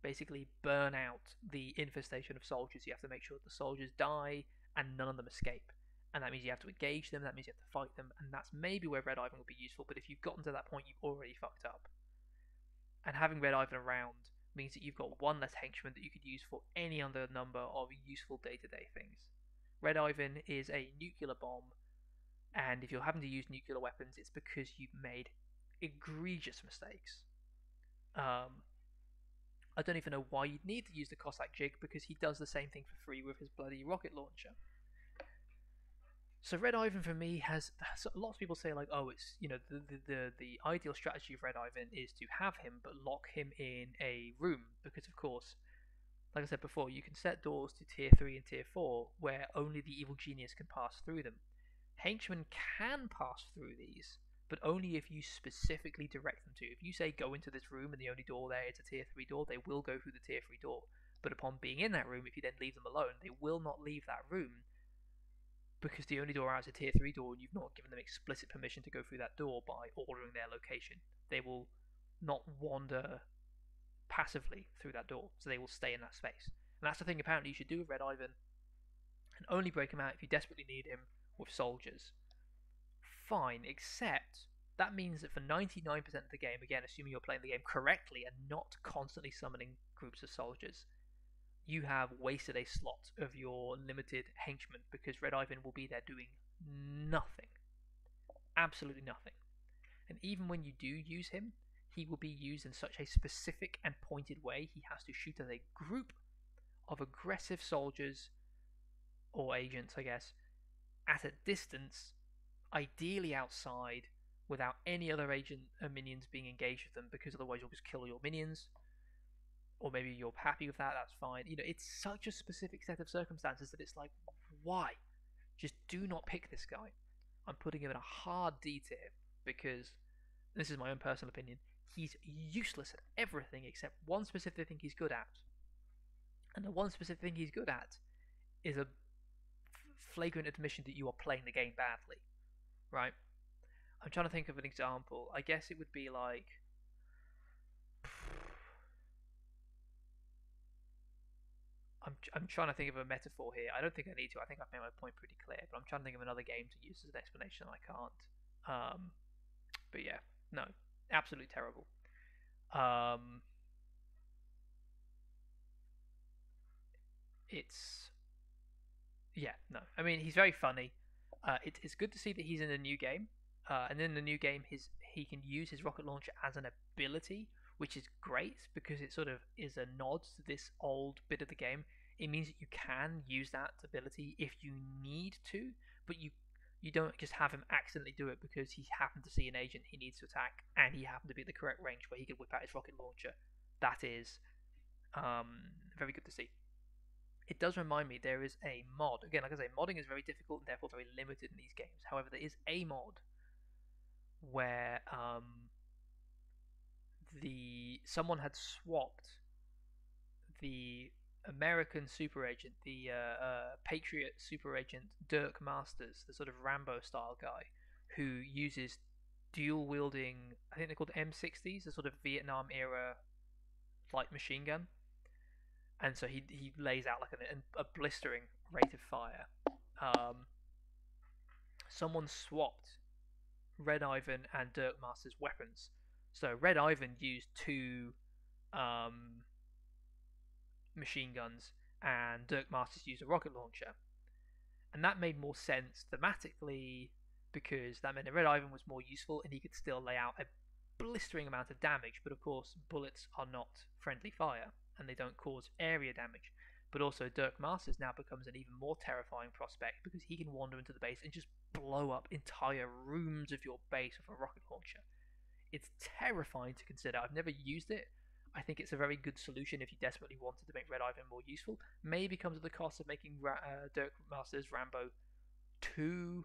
basically burn out the infestation of soldiers. You have to make sure that the soldiers die and none of them escape. and that means you have to engage them, that means you have to fight them, and that's maybe where Red Ivan will be useful, but if you've gotten to that point, you've already fucked up. And having Red Ivan around means that you've got one less henchman that you could use for any other number of useful day-to-day things. Red Ivan is a nuclear bomb, and if you're having to use nuclear weapons, it's because you've made egregious mistakes. I don't even know why you'd need to use the Cossack Jig, because he does the same thing for free with his bloody rocket launcher. So Red Ivan for me has lots of people say like, oh, it's the ideal strategy of Red Ivan is to have him but lock him in a room, because of course, like I said before, you can set doors to tier 3 and tier 4 where only the evil genius can pass through them. Henchmen can pass through these, but only if you specifically direct them to. If you say go into this room and the only door there is a tier 3 door, they will go through the tier 3 door. But upon being in that room, if you then leave them alone, they will not leave that room, because the only door out is a tier 3 door and you've not given them explicit permission to go through that door by ordering their location. They will not wander passively through that door, so they will stay in that space. And that's the thing apparently you should do with Red Ivan, and only break him out if you desperately need him with soldiers. Fine, except that means that for 99% of the game, again assuming you're playing the game correctly and not constantly summoning groups of soldiers, you have wasted a slot of your limited henchmen, because Red Ivan will be there doing nothing. Absolutely nothing. And even when you do use him, he will be used in such a specific and pointed way. He has to shoot at a group of aggressive soldiers, or agents I guess, at a distance, ideally outside, without any other agent or minions being engaged with them, because otherwise you'll just kill your minions. Or maybe you're happy with that, that's fine. It's such a specific set of circumstances that it's like, why? Just do not pick this guy. I'm putting him in a hard D tier because, this is my own personal opinion, he's useless at everything except one specific thing he's good at. And the one specific thing he's good at is a flagrant admission that you are playing the game badly, right? I'm trying to think of an example. I guess it would be like, I'm trying to think of a metaphor here. I don't think I need to. I think I've made my point pretty clear, but I'm trying to think of another game to use as an explanation. I can't. But yeah, no, absolutely terrible. It's Yeah, no. I mean, he's very funny. It's good to see that he's in a new game, and in the new game, he can use his rocket launcher as an ability, which is great because it sort of is a nod to this old bit of the game. It means that you can use that ability if you need to, but you don't just have him accidentally do it because he happened to see an agent he needs to attack and he happened to be at the correct range where he could whip out his rocket launcher. That is very good to see. It does remind me there is a mod. Again, like I say, modding is very difficult and therefore very limited in these games. However, there is a mod where someone had swapped the American super agent, the Patriot super agent Dirk Masters, the sort of Rambo style guy, who uses dual wielding, I think they're called M60s, the sort of Vietnam era light machine gun. And so he lays out like a blistering rate of fire. Someone swapped Red Ivan and Dirk Master's weapons. So Red Ivan used two machine guns, and Dirk Masters used a rocket launcher. And that made more sense thematically because that meant that Red Ivan was more useful and he could still lay out a blistering amount of damage. But of course, bullets are not friendly fire and they don't cause area damage. But also, Dirk Masters now becomes an even more terrifying prospect because he can wander into the base and just blow up entire rooms of your base with a rocket launcher. It's terrifying to consider. I've never used it. I think it's a very good solution if you desperately wanted to make Red Ivan more useful. Maybe comes at the cost of making Dirk Masters Rambo too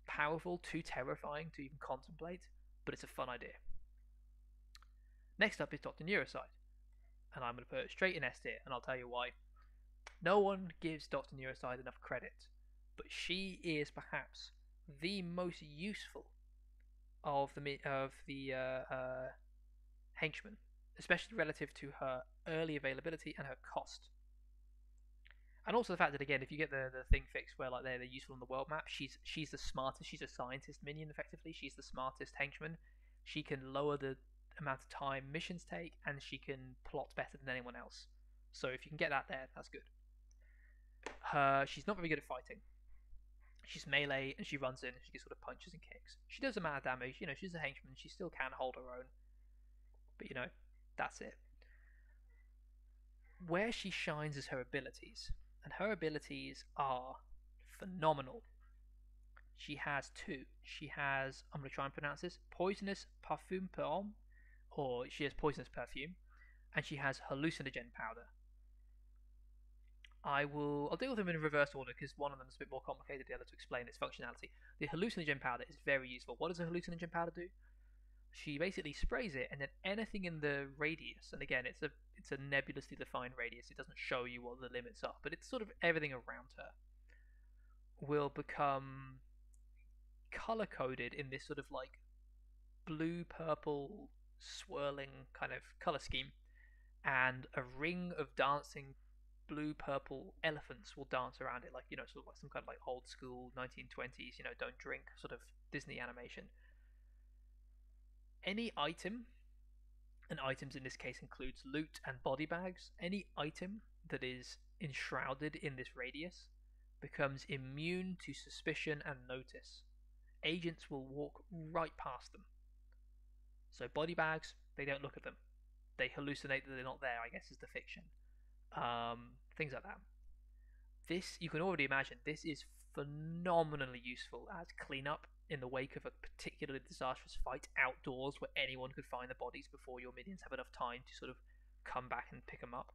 powerful, too terrifying to even contemplate, but it's a fun idea. Next up is Dr. Neuroside, and I'm going to put it straight in S tier, and I'll tell you why. No one gives Dr. Neuroside enough credit, but she is perhaps the most useful of the henchmen, especially relative to her early availability and her cost. And also the fact that again, if you get the thing fixed where like they're useful on the world map, she's the smartest. She's a scientist minion effectively. She's the smartest henchman. She can lower the amount of time missions take, and she can plot better than anyone else. So if you can get that there, that's good. She's not very good at fighting. She's melee and she runs in and she sort of punches and kicks. She does a amount of damage. You know, she's a henchman. She still can hold her own. But you know, that's it. Where she shines is her abilities, and her abilities are phenomenal. She has two. She has, I'm going to try and pronounce this, poisonous parfum per or she has poisonous perfume, and she has hallucinogen powder. I'll deal with them in reverse order because one of them is a bit more complicated than the other to explain its functionality. The hallucinogen powder is very useful. What does a hallucinogen powder do? She basically sprays it, and then anything in the radius, and again, it's a nebulously defined radius. It doesn't show you what the limits are, but it's sort of everything around her will become color coded in this sort of like blue purple swirling kind of color scheme, and a ring of dancing blue purple elephants will dance around it, like you know, sort of like some kind of like old school 1920s, you know, don't drink sort of Disney animation. Any item, and items in this case includes loot and body bags, any item that is enshrouded in this radius becomes immune to suspicion and notice. Agents will walk right past them. So body bags, they don't look at them. They hallucinate that they're not there, I guess is the fiction. Things like that. This, you can already imagine, this is phenomenally useful as cleanup in the wake of a particularly disastrous fight outdoors where anyone could find the bodies before your minions have enough time to sort of come back and pick them up.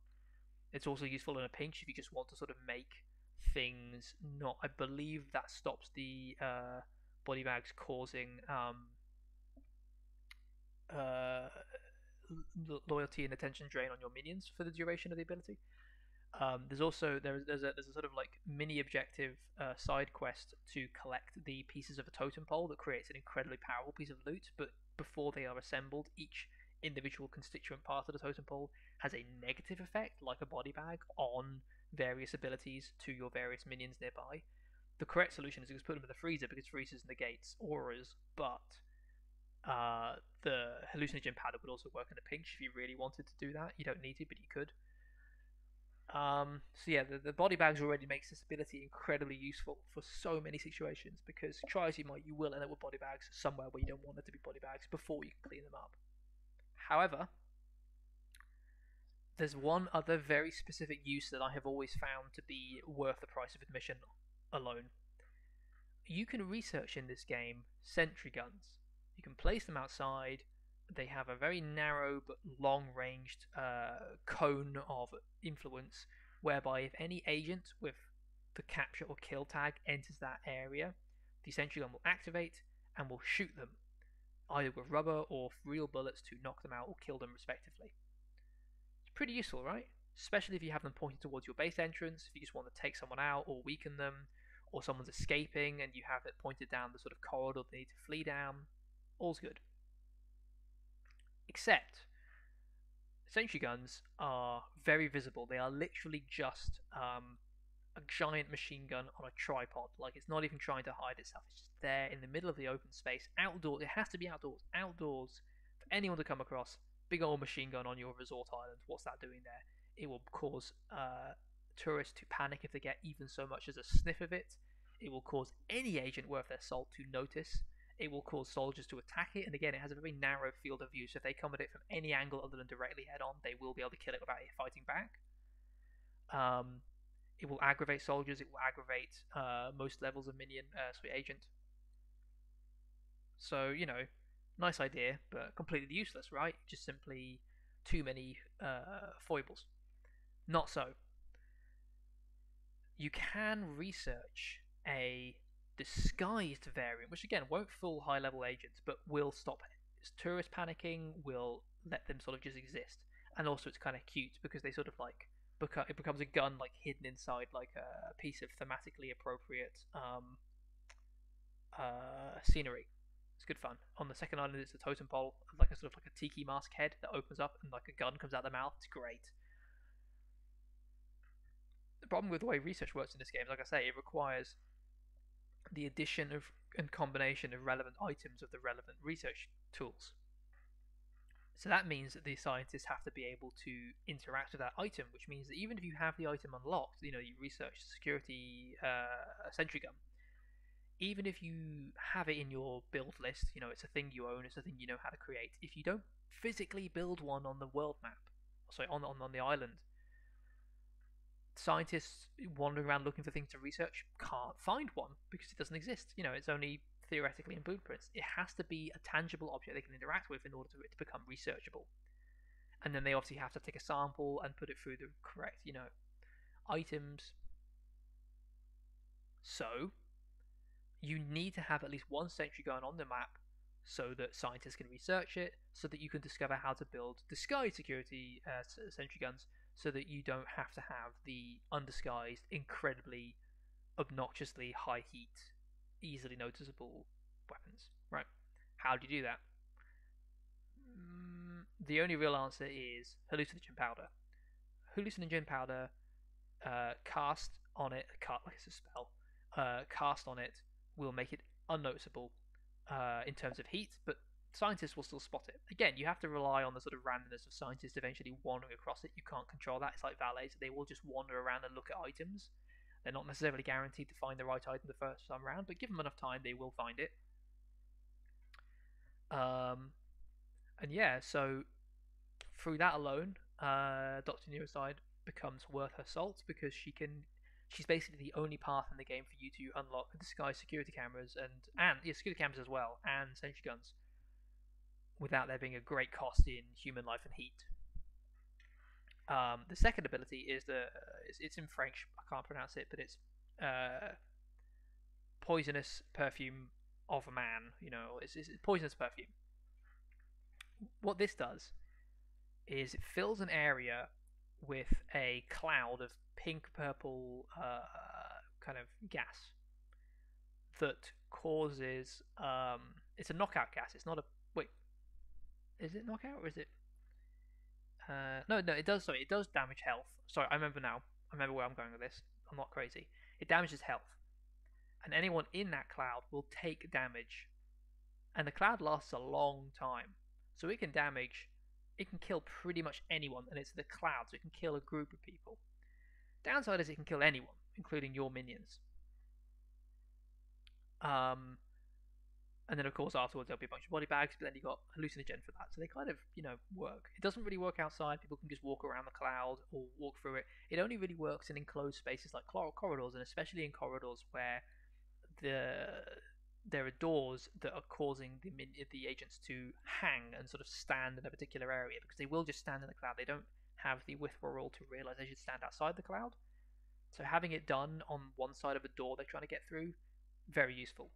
It's also useful in a pinch if you just want to sort of make things not. I believe that stops the body bags causing loyalty and attention drain on your minions for the duration of the ability. There's also there's a sort of like mini objective side quest to collect the pieces of a totem pole that creates an incredibly powerful piece of loot. But before they are assembled, each individual constituent part of the totem pole has a negative effect, like a body bag, on various abilities to your various minions nearby. The correct solution is to just put them in the freezer because freezers negates auras, but the hallucinogen powder would also work in a pinch if you really wanted to do that. You don't need to, but you could. So yeah, the body bags already makes this ability incredibly useful for so many situations because try as you might, you will end up with body bags somewhere where you don't want it to be body bags before you can clean them up. However, there's one other very specific use that I have always found to be worth the price of admission alone. You can research in this game sentry guns. You can place them outside. They have a very narrow but long-ranged cone of influence, whereby if any agent with the capture or kill tag enters that area, the sentry gun will activate and will shoot them, either with rubber or real bullets to knock them out or kill them respectively. It's pretty useful, right? Especially if you have them pointed towards your base entrance, if you just want to take someone out or weaken them, or someone's escaping and you have it pointed down the sort of corridor they need to flee down. All's good. Except, sentry guns are very visible. They are literally just a giant machine gun on a tripod. Like, it's not even trying to hide itself. It's just there in the middle of the open space. Outdoors. It has to be outdoors. Outdoors. For anyone to come across, big old machine gun on your resort island. What's that doing there? It will cause tourists to panic if they get even so much as a sniff of it. It will cause any agent worth their salt to notice. It will cause soldiers to attack it, and again, it has a very narrow field of view, so if they come at it from any angle other than directly head-on, they will be able to kill it without it fighting back. It will aggravate soldiers, it will aggravate most levels of minion, agent. So, you know, nice idea, but completely useless, right? Just simply too many foibles. Not so. You can research a disguised variant, which again won't fool high level agents, but will stop tourists panicking, will let them sort of just exist. And also it's kind of cute because they sort of like it becomes a gun like hidden inside like a piece of thematically appropriate scenery. It's good fun. On the second island, it's a totem pole, like a sort of like a tiki mask head that opens up and like a gun comes out the mouth. It's great. The problem with the way research works in this game, like I say, it requires the addition of and combination of relevant items of the relevant research tools. So that means that the scientists have to be able to interact with that item, which means that even if you have the item unlocked, you research security sentry gun, even if you have it in your build list, it's a thing you own, it's a thing you know how to create. If you don't physically build one on the world map, sorry, on the island, scientists wandering around looking for things to research can't find one because it doesn't exist. It's only theoretically in blueprints. It has to be a tangible object they can interact with in order for it to become researchable. And then they obviously have to take a sample and put it through the correct, items. So you need to have at least one sentry gun on the map so that scientists can research it, so that you can discover how to build disguised security sentry guns, so that you don't have to have the undisguised, incredibly obnoxiously high heat, easily noticeable weapons, right? How do you do that? The only real answer is hallucinogen powder. Hallucinogen powder, cast on it, like it's a spell, cast on it will make it unnoticeable in terms of heat, but scientists will still spot it. Again, you have to rely on the sort of randomness of scientists eventually wandering across it. You can't control that. It's like valets. They will just wander around and look at items. They're not necessarily guaranteed to find the right item the first time around, but give them enough time, they will find it. And yeah, so through that alone, Dr. Neuroside becomes worth her salt because she's basically the only path in the game for you to unlock disguised security cameras and security cameras as well, and sentry guns, without there being a great cost in human life and heat. The second ability is it's in French. I can't pronounce it, but it's poisonous perfume of a man. It's poisonous perfume. What this does is it fills an area with a cloud of pink-purple kind of gas that causes. It's a knockout gas. It's not a wait. Is it knockout or is it? No, it does. Sorry, it does damage health. Sorry, I remember now. I remember where I'm going with this. I'm not crazy. It damages health, and anyone in that cloud will take damage. And the cloud lasts a long time, so it can damage. It can kill pretty much anyone, and it's the cloud, so it can kill a group of people. Downside is it can kill anyone, including your minions. And then of course afterwards there'll be a bunch of body bags, but then you got hallucinogen for that, so they kind of work. It doesn't really work outside. People can just walk around the cloud or walk through it. It only really works in enclosed spaces like corridors, and especially in corridors where there are doors that are causing the agents to hang and sort of stand in a particular area, because they will just stand in the cloud. They don't have the withdrawal to realize they should stand outside the cloud. So having it done on one side of a door they're trying to get through, very useful.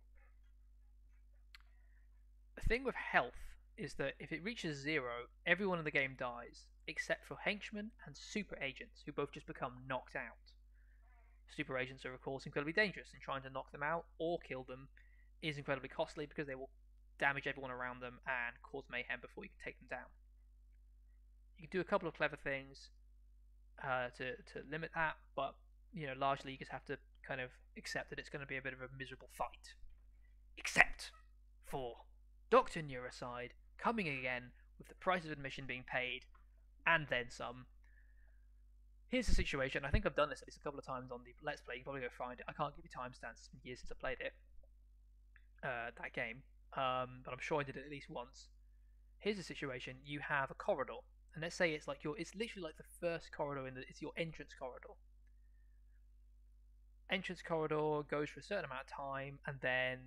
The thing with health is that if it reaches 0, everyone in the game dies, except for henchmen and super agents, who both just become knocked out. Super agents are of course incredibly dangerous, and trying to knock them out or kill them is incredibly costly because they will damage everyone around them and cause mayhem before you can take them down. You can do a couple of clever things to limit that, but largely you just have to kind of accept that it's going to be a bit of a miserable fight. Except for Dr. Neuroside coming again with the price of admission being paid and then some. Here's the situation. I think I've done this at least a couple of times on the Let's Play. You can probably go find it. I can't give you timestamps. It's been years since I played it. That game. But I'm sure I did it at least once. Here's the situation. You have a corridor. And let's say it's literally like the first corridor it's your entrance corridor. Entrance corridor goes for a certain amount of time, and then,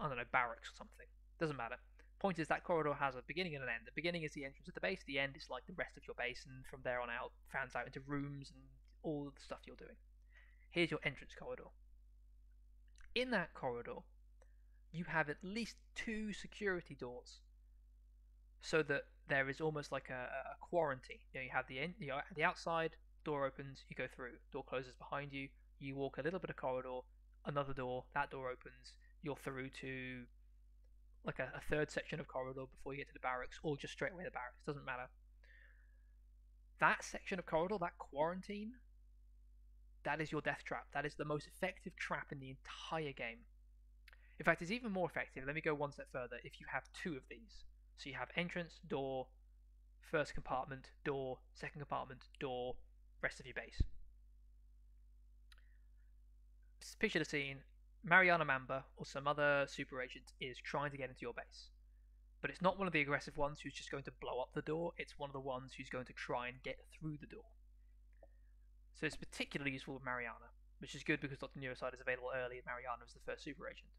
I don't know, barracks or something. Doesn't matter. Point is that corridor has a beginning and an end. The beginning is the entrance of the base. The end is like the rest of your base, and from there on out, fans out into rooms and all of the stuff you're doing. Here's your entrance corridor. In that corridor, you have at least 2 security doors, so that there is almost like a quarantine. You have the outside door opens, you go through. Door closes behind you. You walk a little bit of corridor, another door. That door opens. You're through to like a third section of corridor before you get to the barracks, or just straight away the barracks. Doesn't matter. That section of corridor, that quarantine, that is your death trap. That is the most effective trap in the entire game. In fact, it's even more effective. Let me go one step further. If you have two of these, so you have entrance, door, first compartment, door, second compartment, door, rest of your base. Picture the scene. Mariana Mamba or some other super agent is trying to get into your base. But it's not one of the aggressive ones who's just going to blow up the door, it's one of the ones who's going to try and get through the door. So it's particularly useful with Mariana, which is good because Dr. Neuroside is available early and Mariana is the first super agent.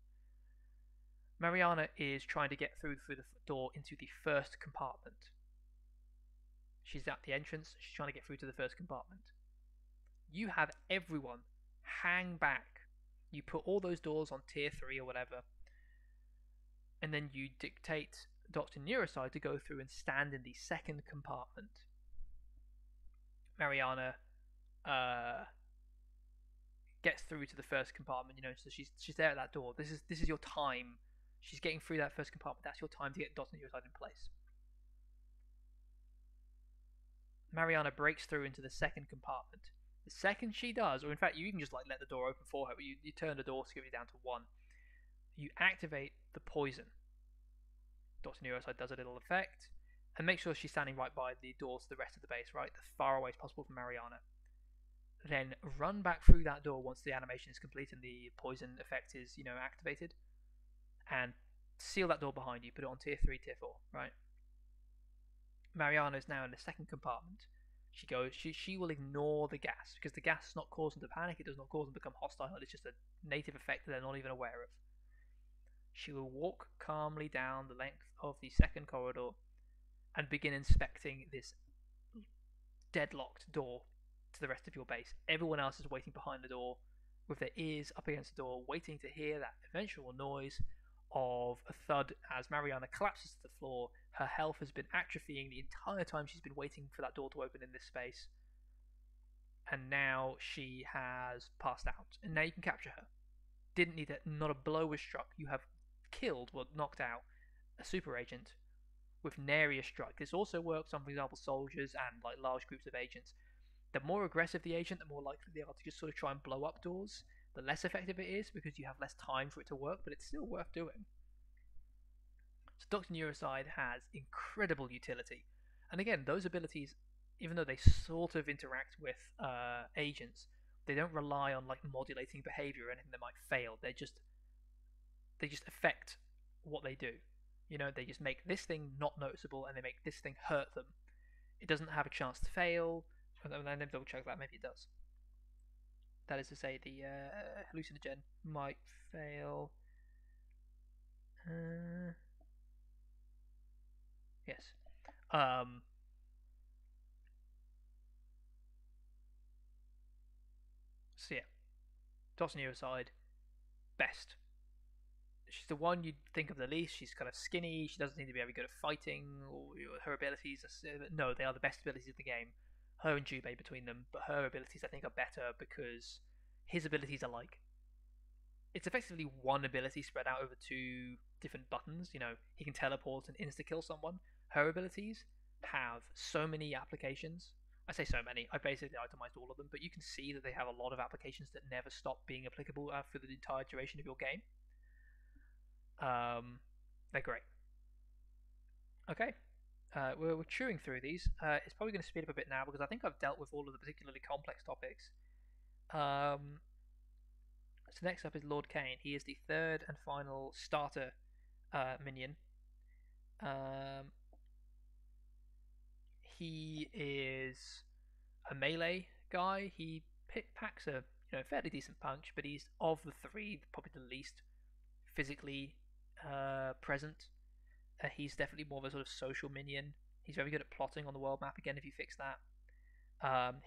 Mariana is trying to get through the door into the first compartment. She's at the entrance, she's trying to get through to the first compartment. You have everyone hang back. You put all those doors on tier 3 or whatever, and then you dictate Dr. Neuroside to go through and stand in the second compartment. Mariana gets through to the first compartment, so she's there at that door. This is your time. She's getting through that first compartment. That's your time to get Dr. Neuroside in place. Mariana breaks through into the second compartment. The second she does, or in fact, you even just let the door open for her, but you turn the door security down to 1. You activate the poison. Dr. Neuroside does a little effect, and make sure she's standing right by the doors to the rest of the base, right? As far away as possible from Mariana. Then run back through that door once the animation is complete and the poison effect is, activated, and seal that door behind you. Put it on tier 3, tier 4, right? Mariana is now in the second compartment. She will ignore the gas, because the gas does not cause them to panic, it does not cause them to become hostile, it's just a native effect that they're not even aware of. She will walk calmly down the length of the second corridor and begin inspecting this deadlocked door to the rest of your base. Everyone else is waiting behind the door with their ears up against the door, waiting to hear that eventual noise of a thud as Mariana collapses to the floor. Her health has been atrophying the entire time she's been waiting for that door to open in this space, and now she has passed out, and now you can capture her. Didn't need it. Not a blow was struck. You have knocked out a super agent with nary a strike. This also works on, for example, soldiers and large groups of agents. The more aggressive the agent, the more likely they are to just sort of try and blow up doors. The less effective it is because you have less time for it to work, but it's still worth doing. So Dr. Neuroside has incredible utility. And again, those abilities, even though they sort of interact with agents, they don't rely on modulating behavior or anything that might fail. They just affect what they do. They just make this thing not noticeable and they make this thing hurt them. It doesn't have a chance to fail. Let me double check that. Maybe it does. That is to say, the hallucinogen might fail. Yes. So yeah, Dr. Neuroside, best. She's the one you'd think of the least. She's kind of skinny. She doesn't seem to be very good at fighting, or her abilities. No, they are the best abilities of the game. Her and Jubei between them, but her abilities I think are better because his abilities are it's effectively one ability spread out over 2 different buttons. He can teleport and insta-kill someone. Her abilities have so many applications. I say so many, I basically itemized all of them, but you can see that they have a lot of applications that never stop being applicable for the entire duration of your game. They're great. Okay, we're chewing through these. It's probably going to speed up a bit now because I think I've dealt with all of the particularly complex topics. So next up is Lord Kane. He is the 3rd and final starter minion. He is a melee guy. He packs a fairly decent punch, but he's of the 3 probably the least physically present. He's definitely more of a sort of social minion. He's very good at plotting on the world map again if you fix that.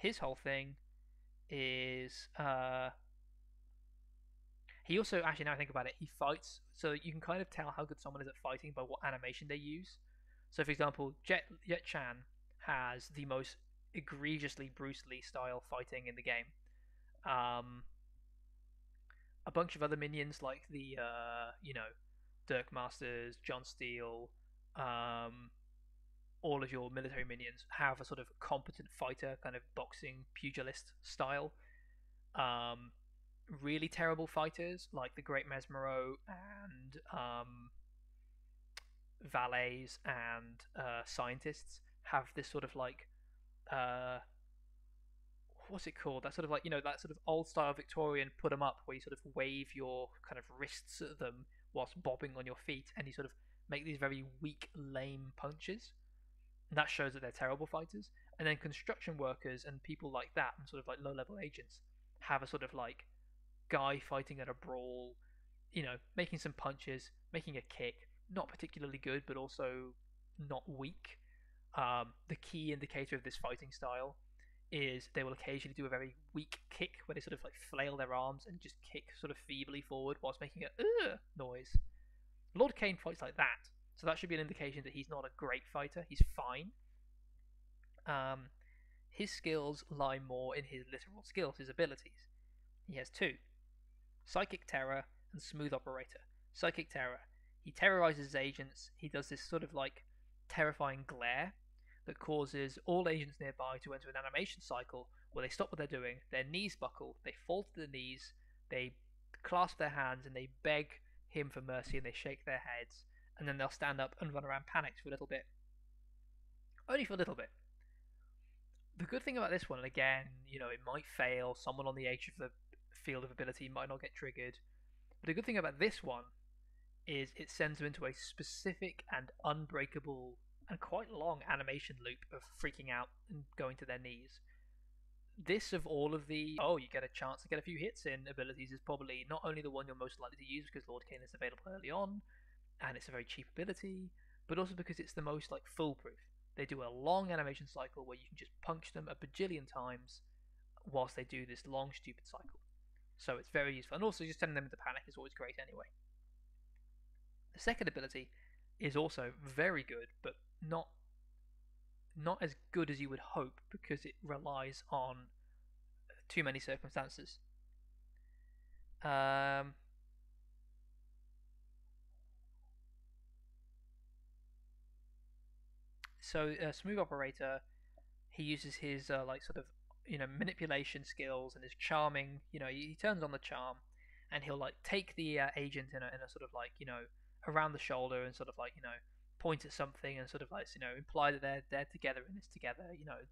His whole thing is he also, actually now I think about it, he fights, so you can kind of tell how good someone is at fighting by what animation they use. So for example, Jet Chan has the most egregiously Bruce Lee style fighting in the game. A bunch of other minions like the Dirk Masters, John Steele, all of your military minions have a sort of competent fighter, kind of boxing pugilist style. Um, really terrible fighters like the Great Mesmero and valets and scientists have this sort of like uh, what's it called? That sort of like that sort of old style Victorian put 'em up where you sort of wave your kind of wrists at them whilst bobbing on your feet, and you sort of make these very weak, lame punches. And that shows that they're terrible fighters. And then construction workers and people like that, and sort of like low-level agents, have a sort of like guy fighting at a brawl, making some punches, making a kick, not particularly good, but also not weak. The key indicator of this fighting style is they will occasionally do a very weak kick where they sort of like flail their arms and just kick sort of feebly forward whilst making a noise. Lord Kane fights like that, so that should be an indication that he's not a great fighter. He's fine. Um, his skills lie more in his literal skills, his abilities. He has two: Psychic Terror and Smooth Operator. Psychic Terror. He terrorizes his agents. He does this sort of like terrifying glare that causes all agents nearby to enter an animation cycle where they stop what they're doing, their knees buckle, they fall to their knees, they clasp their hands and they beg him for mercy and they shake their heads, and then they'll stand up and run around panicked for a little bit. Only for a little bit. The good thing about this one, and again, it might fail, someone on the edge of the field of ability might not get triggered, but the good thing about this one is it sends them into a specific and unbreakable and quite long animation loop of freaking out and going to their knees. This, of all of the you get a chance to get a few hits in abilities, is probably not only the one you're most likely to use because Lord Kane is available early on and it's a very cheap ability, but also because it's the most like foolproof. They do a long animation cycle where you can just punch them a bajillion times whilst they do this long stupid cycle. So it's very useful, and also just sending them into panic is always great anyway. The second ability is also very good, but not as good as you would hope because it relies on too many circumstances. Smooth Operator, he uses his like sort of manipulation skills and his charming. He turns on the charm, and he'll like take the agent in a sort of like around the shoulder and sort of like point at something and sort of like imply that they're together in this together.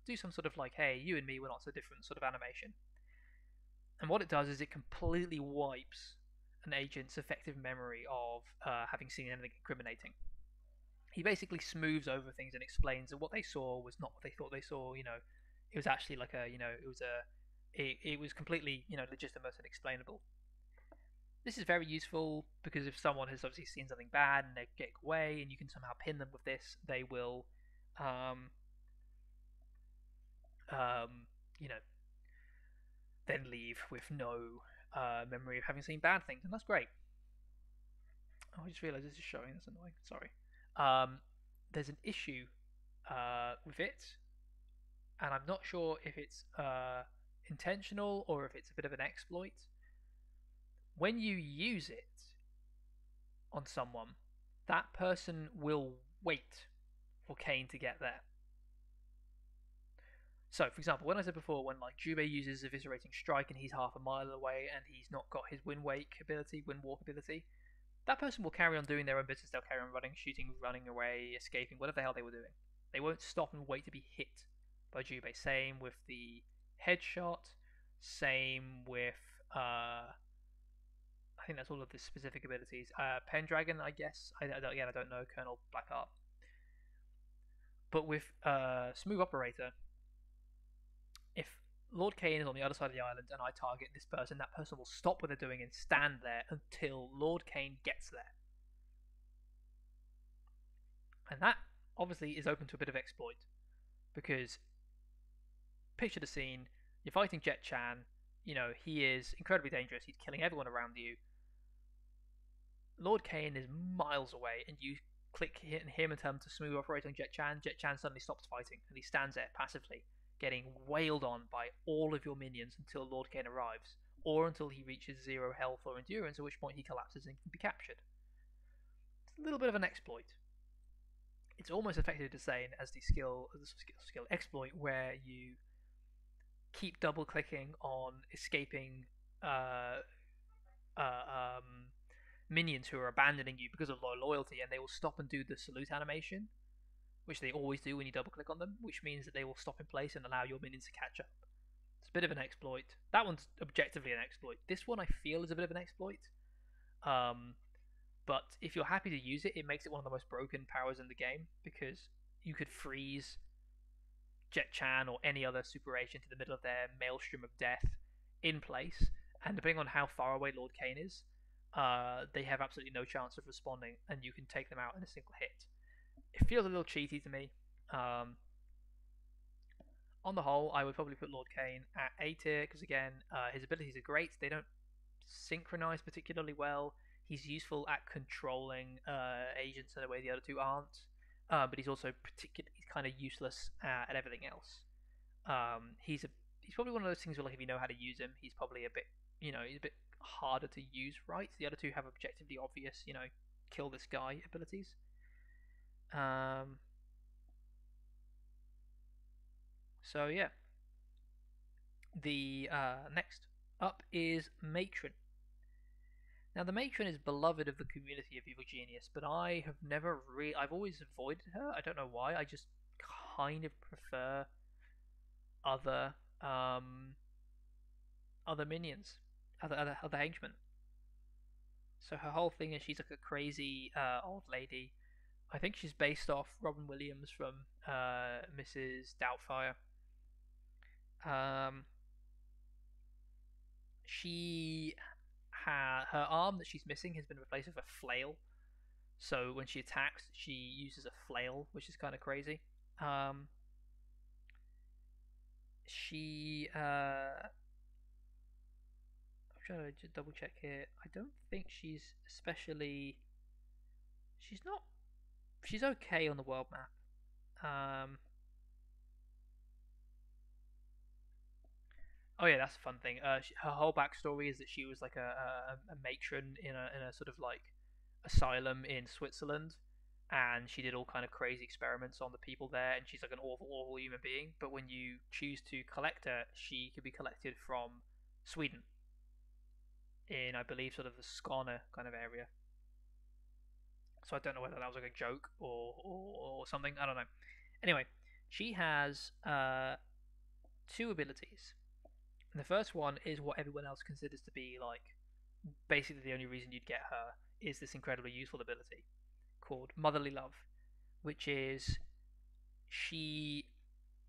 Do some sort of like, hey, you and me, we're not so different sort of animation. And what it does is it completely wipes an agent's effective memory of having seen anything incriminating. He basically smooths over things and explains that what they saw was not what they thought they saw. It was actually like it was completely legitimate and explainable. This is very useful because if someone has obviously seen something bad and they're getting away and you can somehow pin them with this, they will, you know, then leave with no memory of having seen bad things, and that's great. Oh, I just realised this is showing. That's annoying. Sorry. There's an issue with it, and I'm not sure if it's intentional or if it's a bit of an exploit. When you use it on someone, that person will wait for Kane to get there. So, for example, when I said before, when like Jubei uses Eviscerating Strike and he's half a mile away and he's not got his Wind Walk ability, that person will carry on doing their own business. They'll carry on running, shooting, running away, escaping, whatever the hell they were doing. They won't stop and wait to be hit by Jubei. Same with the headshot. Same with I think that's all of the specific abilities. Pendragon, I guess. I don't know. Colonel Blackheart. But with Smooth Operator, if Lord Kane is on the other side of the island and I target this person, that person will stop what they're doing and stand there until Lord Kane gets there. And that obviously is open to a bit of exploit, because picture the scene: you're fighting Jet Chan. He is incredibly dangerous. He's killing everyone around you. Lord Kane is miles away, and you click him and tell him to smooth operate on Jet Chan. Jet Chan suddenly stops fighting, and he stands there passively, getting wailed on by all of your minions until Lord Kane arrives, or until he reaches 0 health or endurance, at which point he collapses and can be captured. It's a little bit of an exploit. It's almost effective to say as the skill exploit, where you keep double clicking on escaping uh, uh, um, minions who are abandoning you because of loyalty, and they will stop and do the salute animation, which they always do when you double click on them, which means that they will stop in place and allow your minions to catch up. It's a bit of an exploit. That one's objectively an exploit. This one I feel is a bit of an exploit. Um, but if you're happy to use it, it makes it one of the most broken powers in the game because you could freeze Jet-Chan or any other super agent in the middle of their maelstrom of death in place, and depending on how far away Lord Kane is, they have absolutely no chance of responding, and you can take them out in a single hit. It feels a little cheaty to me. Um, on the whole, I would probably put Lord Kane at A tier because again, his abilities are great. They don't synchronize particularly well. He's useful at controlling agents in a way the other two aren't. But he's also he's kind of useless at everything else. He's probably one of those things where like if you know how to use him, he's probably a bit he's a bit harder to use right. The other two have objectively obvious kill this guy abilities. So yeah, the next up is Matron. Now the Matron is beloved of the community of Evil Genius, but I have never really I've always avoided her. I don't know why. I just kind of prefer other other minions, other henchmen. So her whole thing is she's like a crazy old lady. I think she's based off Robin Williams from Mrs. Doubtfire. Um, she her arm that she's missing has been replaced with a flail. So when she attacks, she uses a flail, which is kind of crazy. Um, she I'm trying to just double check here. I don't think she's especially. She's not. She's okay on the world map. Oh yeah, that's a fun thing. Her whole backstory is that she was like a matron in a sort of like asylum in Switzerland, and she did all kind of crazy experiments on the people there. And she's like an awful human being. But when you choose to collect her, she can be collected from Sweden, in I believe sort of the Skåne kind of area. So I don't know whether that was like a joke or something. I don't know. Anyway, she has two abilities. And the first one is what everyone else considers to be like basically the only reason you'd get her is this incredibly useful ability called Motherly Love, which is she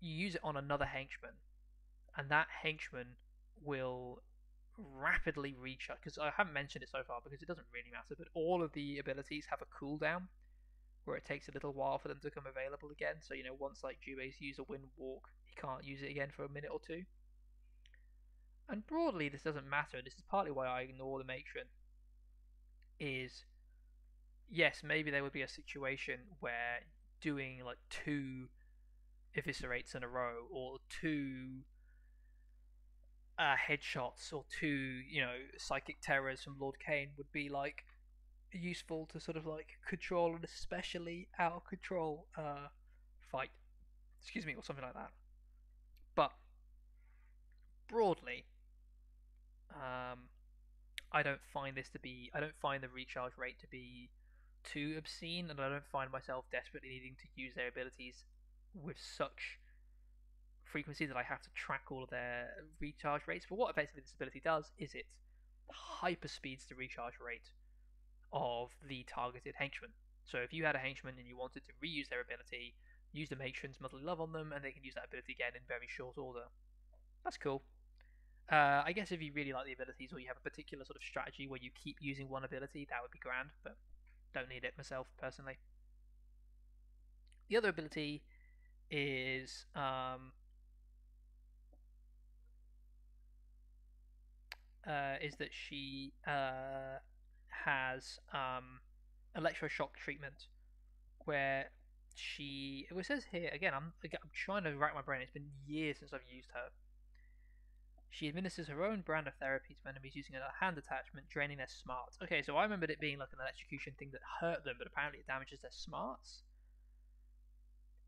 you use it on another henchman, and that henchman will rapidly recharge. Because I haven't mentioned it so far because it doesn't really matter, but all of the abilities have a cooldown where it takes a little while for them to come available again. So once like Jube's used a wind walk, he can't use it again for a minute or two. And broadly, this doesn't matter. This is partly why I ignore the matron. Is yes, maybe there would be a situation where doing like two eviscerates in a row or two headshots or two psychic terrors from Lord Kane would be like useful to sort of like control an especially out of control fight, excuse me, or something like that. But broadly, I don't find the recharge rate to be too obscene, and I don't find myself desperately needing to use their abilities with such frequency that I have to track all of their recharge rates. But what effectively this ability does is it hyper speeds the recharge rate of the targeted henchman. So if you had a henchman and you wanted to reuse their ability, use the matron's Motherly Love on them, and they can use that ability again in very short order. That's cool. I guess if you really like the abilities or you have a particular sort of strategy where you keep using one ability, that would be grand, but don't need it myself personally. The other ability is that she has electroshock treatment, where it says here again. I'm trying to rack my brain. It's been years since I've used her. She administers her own brand of therapy to enemies using a hand attachment, draining their smarts. Okay, so I remembered it being like an electrocution thing that hurt them, but apparently it damages their smarts.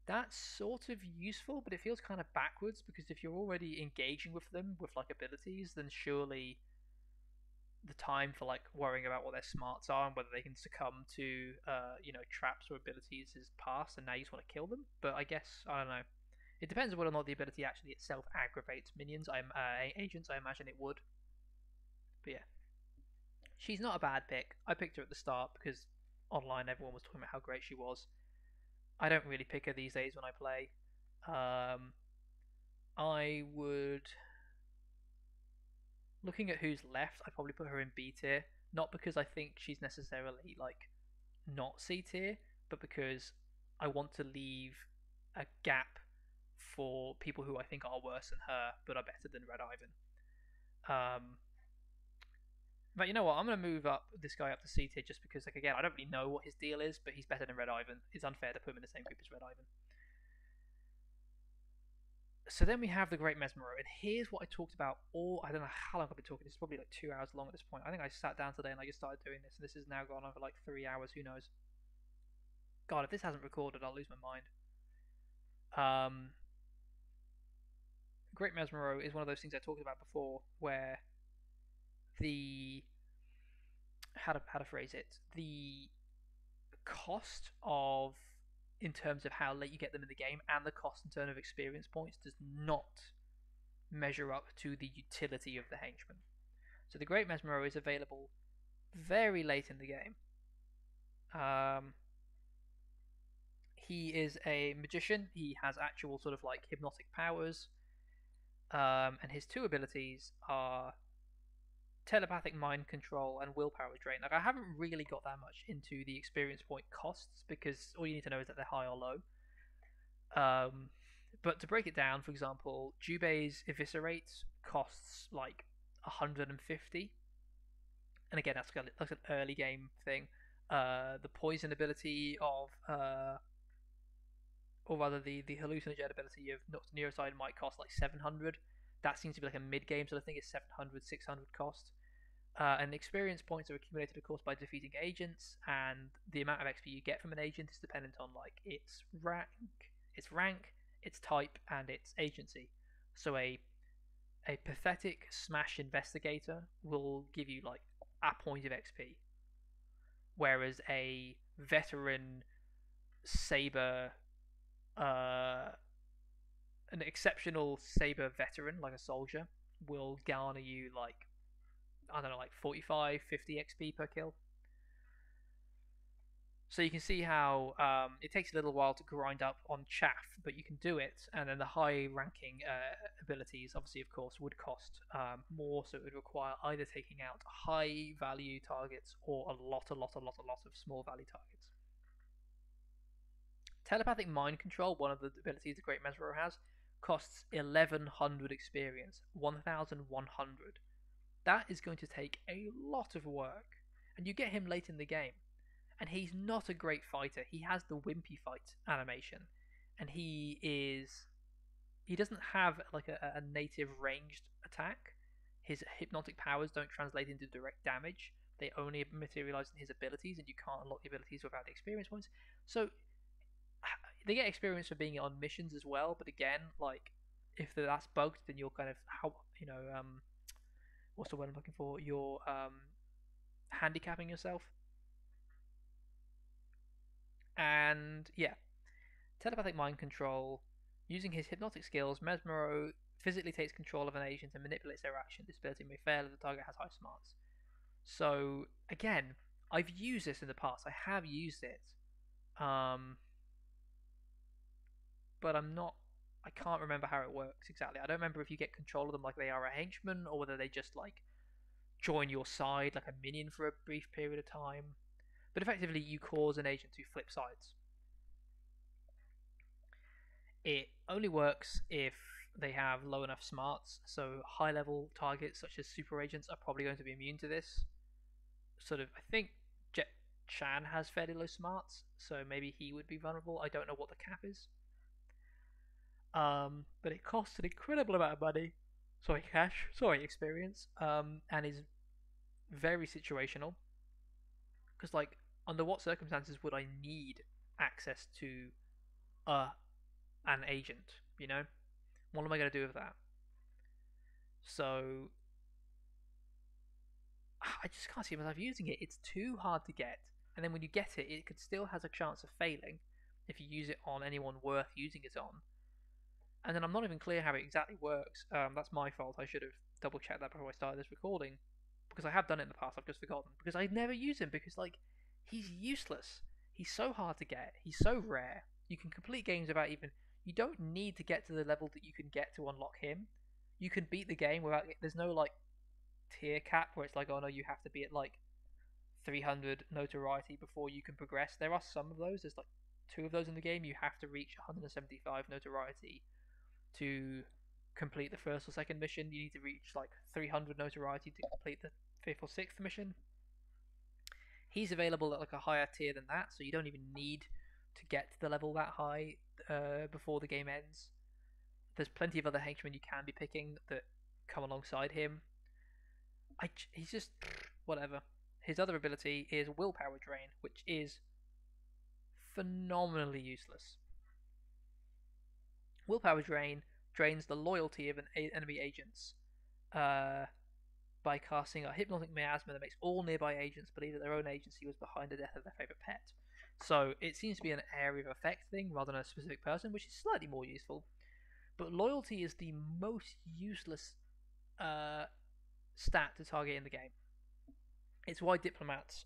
That's sort of useful, but it feels kind of backwards because if you're already engaging with them with like abilities, then surely the time for like worrying about what their smarts are and whether they can succumb to traps or abilities is past, and now you just want to kill them. But I guess I don't know. It depends on whether or not the ability actually itself aggravates minions. Agents. I imagine it would. But yeah, she's not a bad pick. I picked her at the start because online everyone was talking about how great she was. I don't really pick her these days when I play. Um, I would, looking at who's left, I'd probably put her in B tier. Not because I think she's necessarily like not C tier, but because I want to leave a gap for people who I think are worse than her but are better than Red Ivan. Um, but you know what? I'm gonna move up this guy up to C tier just because, like, again, I don't really know what his deal is, but he's better than Red Ivan. It's unfair to put him in the same group as Red Ivan. So then we have the Great Mesmero, and here's what I talked about all. I don't know how long I've been talking. This is probably like 2 hours long at this point. I think I sat down today and I just started doing this, and this has now gone on for like 3 hours. Who knows? God, if this hasn't recorded, I'll lose my mind. Great Mesmero is one of those things I talked about before, where the how to phrase it, the cost of, in terms of how late you get them in the game, and the cost in terms of experience points does not measure up to the utility of the Henchman. So the Great Mesmero is available very late in the game. He is a magician. He has actual sort of like hypnotic powers, and his two abilities are telepathic mind control and willpower drain. Like, I haven't really got that much into the experience point costs because all you need to know is that they're high or low. But to break it down, for example, Jubei's Eviscerate costs like 150, and again that's an early game thing. The poison ability of or rather the hallucinogen ability of Neuroside might cost like 700. That seems to be like a mid game sort of thing. Is 700, 600 cost. And experience points are accumulated, of course, by defeating agents, and the amount of XP you get from an agent is dependent on like its rank, its type, and its agency. So a pathetic smash investigator will give you like a point of XP, whereas a veteran saber, an exceptional saber veteran like a soldier, will garner you like, I don't know, like 45, 50 XP per kill. So you can see how it takes a little while to grind up on chaff, but you can do it. And then the high ranking abilities, obviously, of course, would cost more, so it would require either taking out high value targets or a lot of small value targets. Telepathic mind control, one of the abilities the Great Mesmero has, costs 1100 experience, 1100. That is going to take a lot of work, and you get him late in the game. And he's not a great fighter. He has the wimpy fight animation, and he doesn't have like a native ranged attack. His hypnotic powers don't translate into direct damage. They only materialize in his abilities, and you can't unlock the abilities without the experience points. So they get experience for being on missions as well. But again, like, if that's bugged, then you're kind of what's the word I'm looking for? You're handicapping yourself. And yeah, telepathic mind control. Using his hypnotic skills, Mesmero physically takes control of an agent and manipulates their action. This ability may fail if the target has high smarts. So again, I've used this in the past. I have used it, but I can't remember how it works exactly. I don't remember if you get control of them like they are a henchman, or whether they just like join your side like a minion for a brief period of time. But effectively, you cause an agent to flip sides. It only works if they have low enough smarts, so high level targets such as super agents are probably going to be immune to this. Sort of, I think Jet Chan has fairly low smarts, so maybe he would be vulnerable. I don't know what the cap is. But it costs an incredible amount of money. Sorry, cash. Sorry, experience. And is very situational. Because, like, under what circumstances would I need access to a an agent. You know, what am I going to do with that? So I just can't see myself using it. It's too hard to get, and then when you get it, it could still has a chance of failing if you use it on anyone worth using it on. And then I'm not even clear how it exactly works. That's my fault. I should have double checked that before I started this recording, because I have done it in the past. I've just forgotten because I never use him because like he's useless. He's so hard to get. He's so rare. You can complete games without even. You don't need to get to the level that you can get to unlock him. You can beat the game without. There's no like tier cap where it's like, oh no, you have to be at like 300 notoriety before you can progress. There are some of those. There's like two of those in the game. You have to reach 175 notoriety to complete the first or second mission. You need to reach like 300 notoriety to complete the fifth or sixth mission. He's available at like a higher tier than that, so you don't even need to get to the level that high before the game ends. There's plenty of other henchmen you can be picking that come alongside him. He's just whatever. His other ability is willpower drain, which is phenomenally useless. Willpower drain drains the loyalty of enemy agents by casting a hypnotic miasma that makes all nearby agents believe that their own agency was behind the death of their favourite pet. So it seems to be an area of effect thing rather than a specific person, which is slightly more useful. But loyalty is the most useless stat to target in the game. It's why diplomats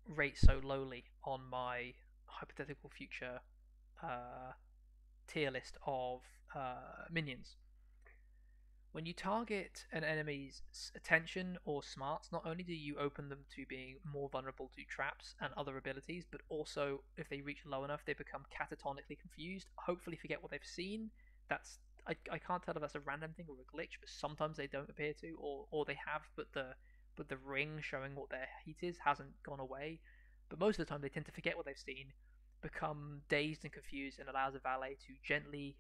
rate so lowly on my hypothetical future tier list of minions. When you target an enemy's attention or smarts, not only do you open them to being more vulnerable to traps and other abilities, but also if they reach low enough, they become catatonically confused, hopefully forget what they've seen. That's I can't tell if that's a random thing or a glitch, but sometimes they don't appear to, or they have, but the ring showing what their heat is hasn't gone away. But most of the time they tend to forget what they've seen, become dazed and confused, and allows a valet to gently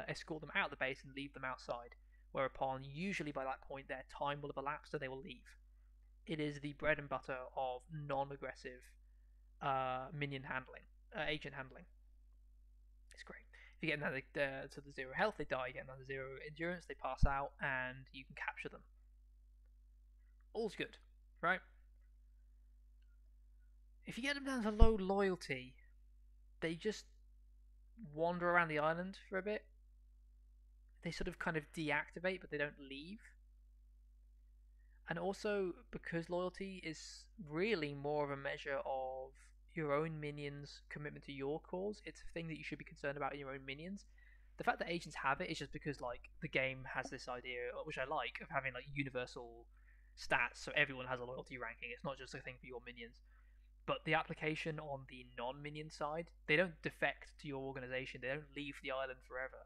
escort them out of the base and leave them outside. Whereupon, usually by that point, their time will have elapsed and they will leave. It is the bread and butter of non-aggressive minion handling, agent handling. It's great. If you get down to the 0 health, they die. You get down to 0 endurance, they pass out, and you can capture them. All's good, right? If you get them down to low loyalty, they just wander around the island for a bit. They sort of kind of deactivate, but they don't leave. And also, because loyalty is really more of a measure of your own minions' commitment to your cause, it's a thing that you should be concerned about in your own minions. The fact that agents have it is just because like the game has this idea, which I like, of having like universal stats, so everyone has a loyalty ranking. It's not just a thing for your minions. But the application on the non-minion side, they don't defect to your organization. They don't leave the island forever.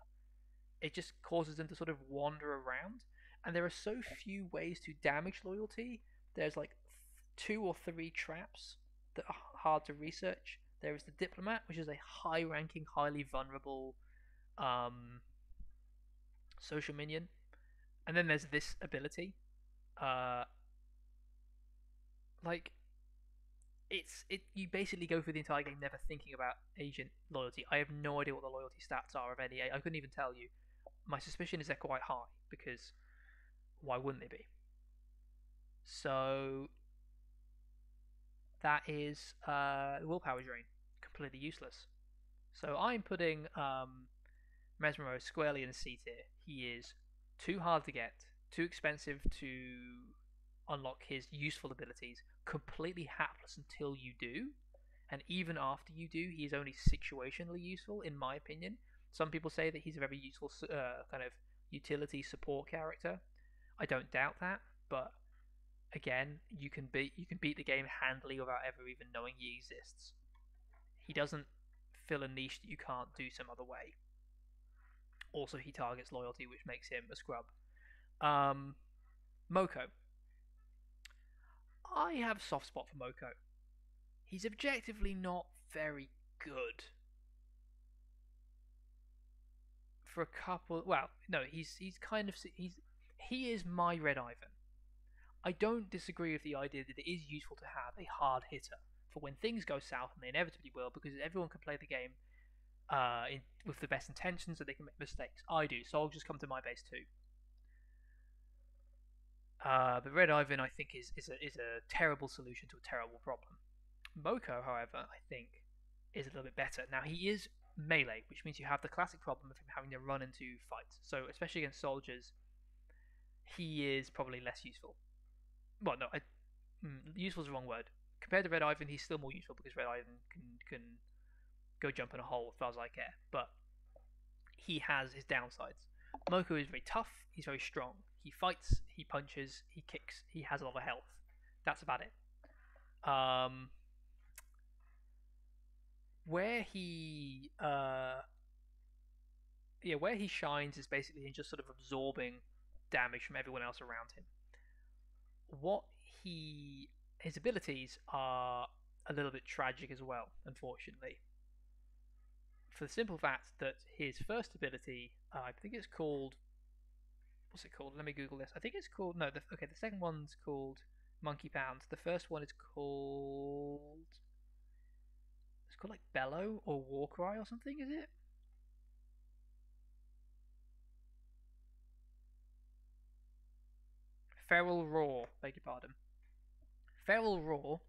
It just causes them to sort of wander around. And there are so few ways to damage loyalty. There's like 2 or 3 traps that are hard to research. There is the diplomat, which is a high-ranking, highly vulnerable social minion. And then there's this ability. You basically go through the entire game never thinking about agent loyalty. I have no idea what the loyalty stats are of any. I couldn't even tell you. My suspicion is they're quite high, because why wouldn't they be? So that is willpower drain, completely useless. So I'm putting Mesmero squarely in C tier. He is too hard to get, too expensive to unlock his useful abilities, completely hapless until you do, and even after you do, he is only situationally useful, in my opinion. Some people say that he's a very useful kind of utility support character. I don't doubt that, but again, you can beat the game handily without ever even knowing he exists. He doesn't fill a niche that you can't do some other way. Also, he targets loyalty, which makes him a scrub. Moko. I have a soft spot for Moko. He's objectively not very good. For a couple, well, no, he is my Red Ivan. I don't disagree with the idea that it is useful to have a hard hitter for when things go south, and they inevitably will, because everyone can play the game with the best intentions, that they can make mistakes. I do. Soldiers come to my base too. But Red Ivan, I think, is a terrible solution to a terrible problem. Moko, however, I think is a little bit better. Now he is melee, which means you have the classic problem of him having to run into fights. So especially against soldiers, he is probably less useful. Well, no, useful is the wrong word. Compared to Red Ivan, he's still more useful because Red Ivan can go jump in a hole as far as I care. But he has his downsides. Moko is very tough. He's very strong. He fights. He punches. He kicks. He has a lot of health. That's about it. Um, where he where he shines is basically in just sort of absorbing damage from everyone else around him. What he his abilities are a little bit tragic as well, unfortunately. For the simple fact that his first ability, I think it's called. What's it called? Let me Google this. I think it's called. No, the second one's called Monkey Pound. The first one is called. It's called like Bellow or War Cry or something, is it? Feral Roar, beg your pardon. Feral Roar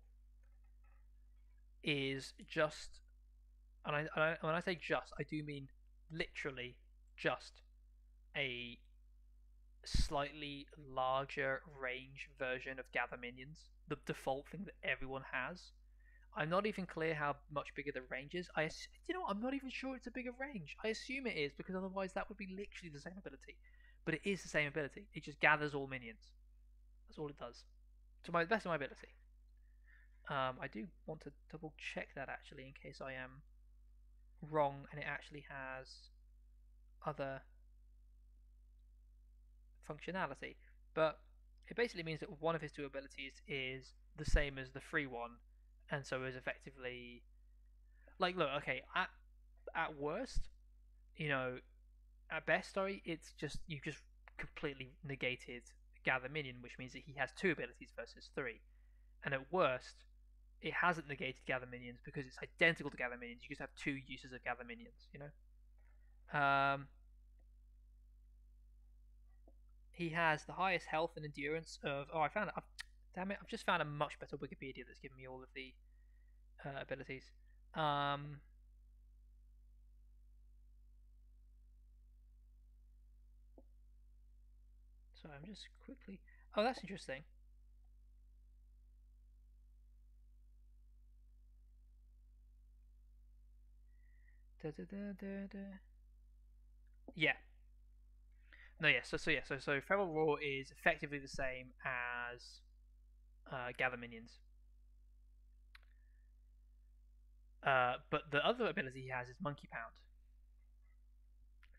is just, when I say just, I do mean literally just a slightly larger range version of Gather Minions, the default thing that everyone has. I'm not even clear how much bigger the range is. I'm not even sure it's a bigger range. I assume it is because otherwise that would be literally the same ability. But it is the same ability. It just gathers all minions. That's all it does. To my best of my ability. I do want to double check that actually in case I am wrong and it actually has other functionality. But it basically means that one of his two abilities is the same as the free one, and so is effectively like, look, okay, at worst, you know, at best, sorry, it's just you've just completely negated Gather Minion, which means that he has two abilities versus three. And at worst, it hasn't negated Gather Minions because it's identical to Gather Minions. You just have two uses of Gather Minions, you know? He has the highest health and endurance of. Oh, I found it. Damn it! I've just found a much better Wikipedia that's given me all of the abilities. So I'm just quickly. Oh, that's interesting. Da, da, da, da, da. Yeah. No, yeah. So Feral Roar is effectively the same as Gather Minions. But the other ability he has is Monkey Pound.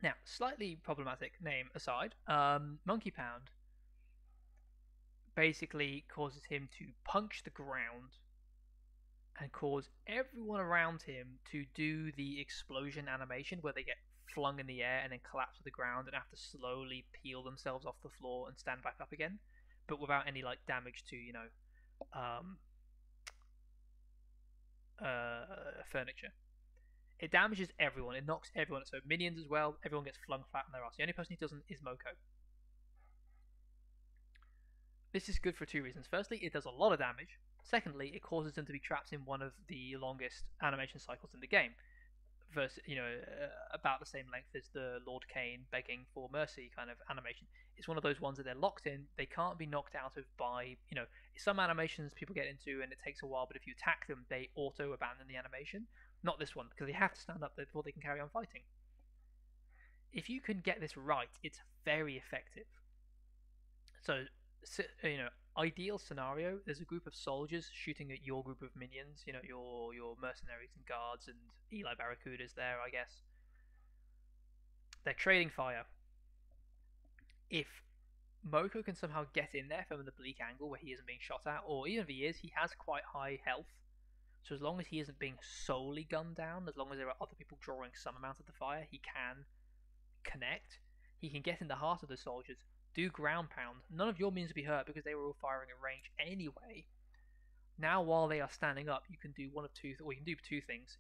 Now, slightly problematic name aside, Monkey Pound basically causes him to punch the ground and cause everyone around him to do the explosion animation where they get flung in the air and then collapse to the ground and have to slowly peel themselves off the floor and stand back up again, but without any like damage to furniture. It damages everyone. It knocks everyone. So minions as well. Everyone gets flung flat on their ass. The only person who doesn't is Moko. This is good for two reasons. Firstly, it does a lot of damage. Secondly, it causes them to be trapped in one of the longest animation cycles in the game. Versus, about the same length as the Lord Cain begging for mercy kind of animation. It's one of those ones that they're locked in. They can't be knocked out of by, some animations people get into and it takes a while, but if you attack them, they auto abandon the animation. Not this one, because they have to stand up before they can carry on fighting. If you can get this right, it's very effective. So, ideal scenario, there's a group of soldiers shooting at your group of minions, your mercenaries and guards and Eli Barracudas there, I guess. They're trading fire. If Moko can somehow get in there from an oblique angle where he isn't being shot at, or even if he is, he has quite high health. So as long as he isn't being solely gunned down, as long as there are other people drawing some amount of the fire, he can connect. He can get in the heart of the soldiers, do ground pound. None of your minions will be hurt because they were all firing at range anyway. Now, while they are standing up, you can do you can do two things.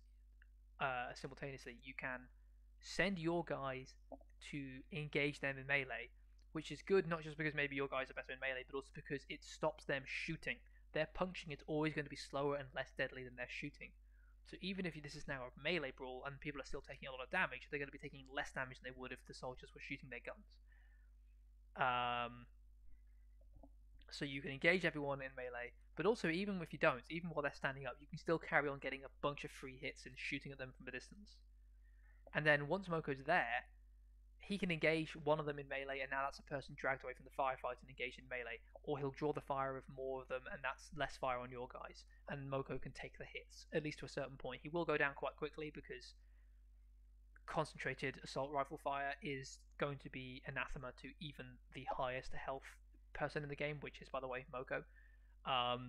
simultaneously, you can send your guys to engage them in melee, which is good not just because maybe your guys are better in melee, but also because it stops them shooting. Their punching is always going to be slower and less deadly than their shooting. So even if this is now a melee brawl and people are still taking a lot of damage, they're going to be taking less damage than they would if the soldiers were shooting their guns. So you can engage everyone in melee, but also even if you don't, even while they're standing up, you can still carry on getting a bunch of free hits and shooting at them from a distance. And then once Moko's there, he can engage one of them in melee, and now that's a person dragged away from the firefight and engaged in melee. Or he'll draw the fire of more of them, and that's less fire on your guys. And Moko can take the hits, at least to a certain point. He will go down quite quickly because concentrated assault rifle fire is going to be anathema to even the highest health person in the game, which is, by the way, Moko. But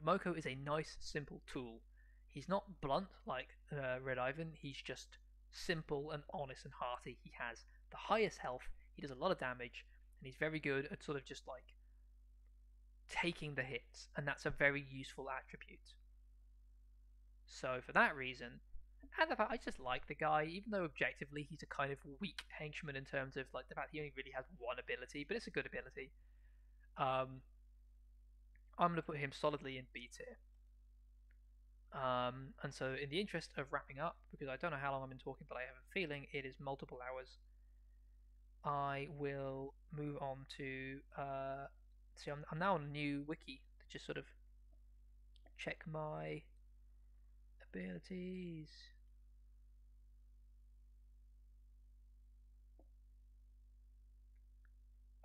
Moko is a nice, simple tool. He's not blunt like Red Ivan, he's just simple and honest and hearty. He has the highest health, he does a lot of damage, and he's very good at sort of just like taking the hits, and that's a very useful attribute. So for that reason, and the fact I just like the guy, even though objectively he's a kind of weak henchman in terms of like the fact he only really has one ability, but it's a good ability. I'm going to put him solidly in B tier. And so in the interest of wrapping up, because I don't know how long I've been talking, but I have a feeling it is multiple hours, I will move on to see, I'm now on a new wiki to just sort of check my abilities.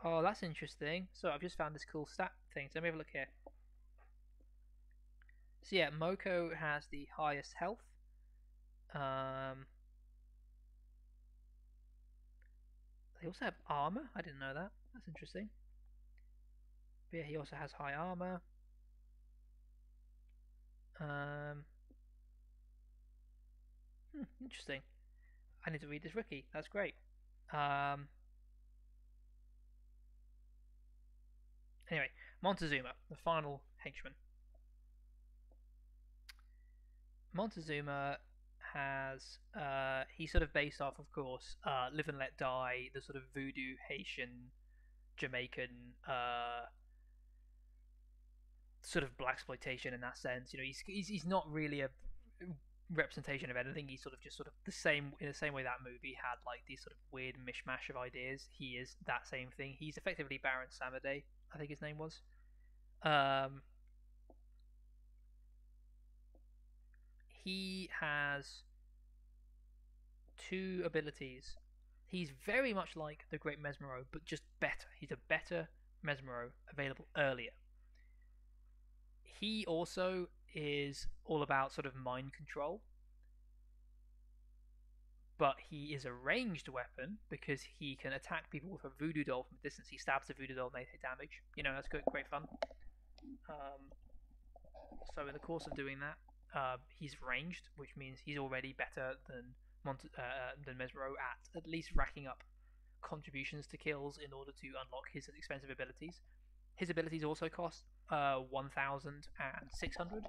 Oh, that's interesting. So I've just found this cool stat thing. So let me have a look here. So yeah, Moko has the highest health. They also have armor. I didn't know that. That's interesting. But yeah, he also has high armor. Interesting. I need to read this wiki. That's great. Anyway, Montezuma, the final henchman. Montezuma has he's sort of based off, of course, Live and Let Die, the sort of voodoo Haitian Jamaican sort of blaxploitation in that sense. You know, he's not really a representation of anything. He's sort of just sort of the same in the same way that movie had like these sort of weird mishmash of ideas. He is that same thing. He's effectively Baron Samedi, I think his name was. He has two abilities. He's very much like the Great Mesmero, but just better. He's a better Mesmero available earlier. He also is all about sort of mind control, but he is a ranged weapon because he can attack people with a voodoo doll from a distance. He stabs a voodoo doll and they take damage. You know, that's good, great fun. So in the course of doing that, he's ranged, which means he's already better than Mesmero at least racking up contributions to kills in order to unlock his expensive abilities. His abilities also cost 1,600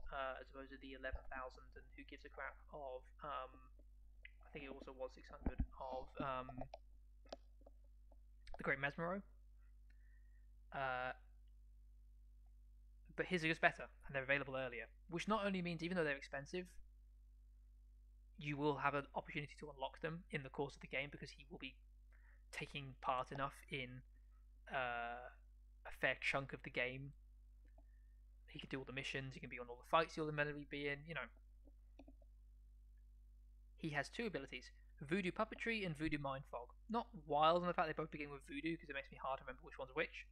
as opposed to the 11,000 and who gives a crap of I think it also was 600 of the Great Mesmero. But his are just better and they're available earlier, which not only means even though they're expensive, you will have an opportunity to unlock them in the course of the game because he will be taking part enough in a fair chunk of the game. He can do all the missions, he can be on all the fights you'll inevitably be in, you know. He has two abilities, Voodoo Puppetry and Voodoo Mind Fog. Not wild on the fact they both begin with Voodoo because it makes me hard to remember which one's which.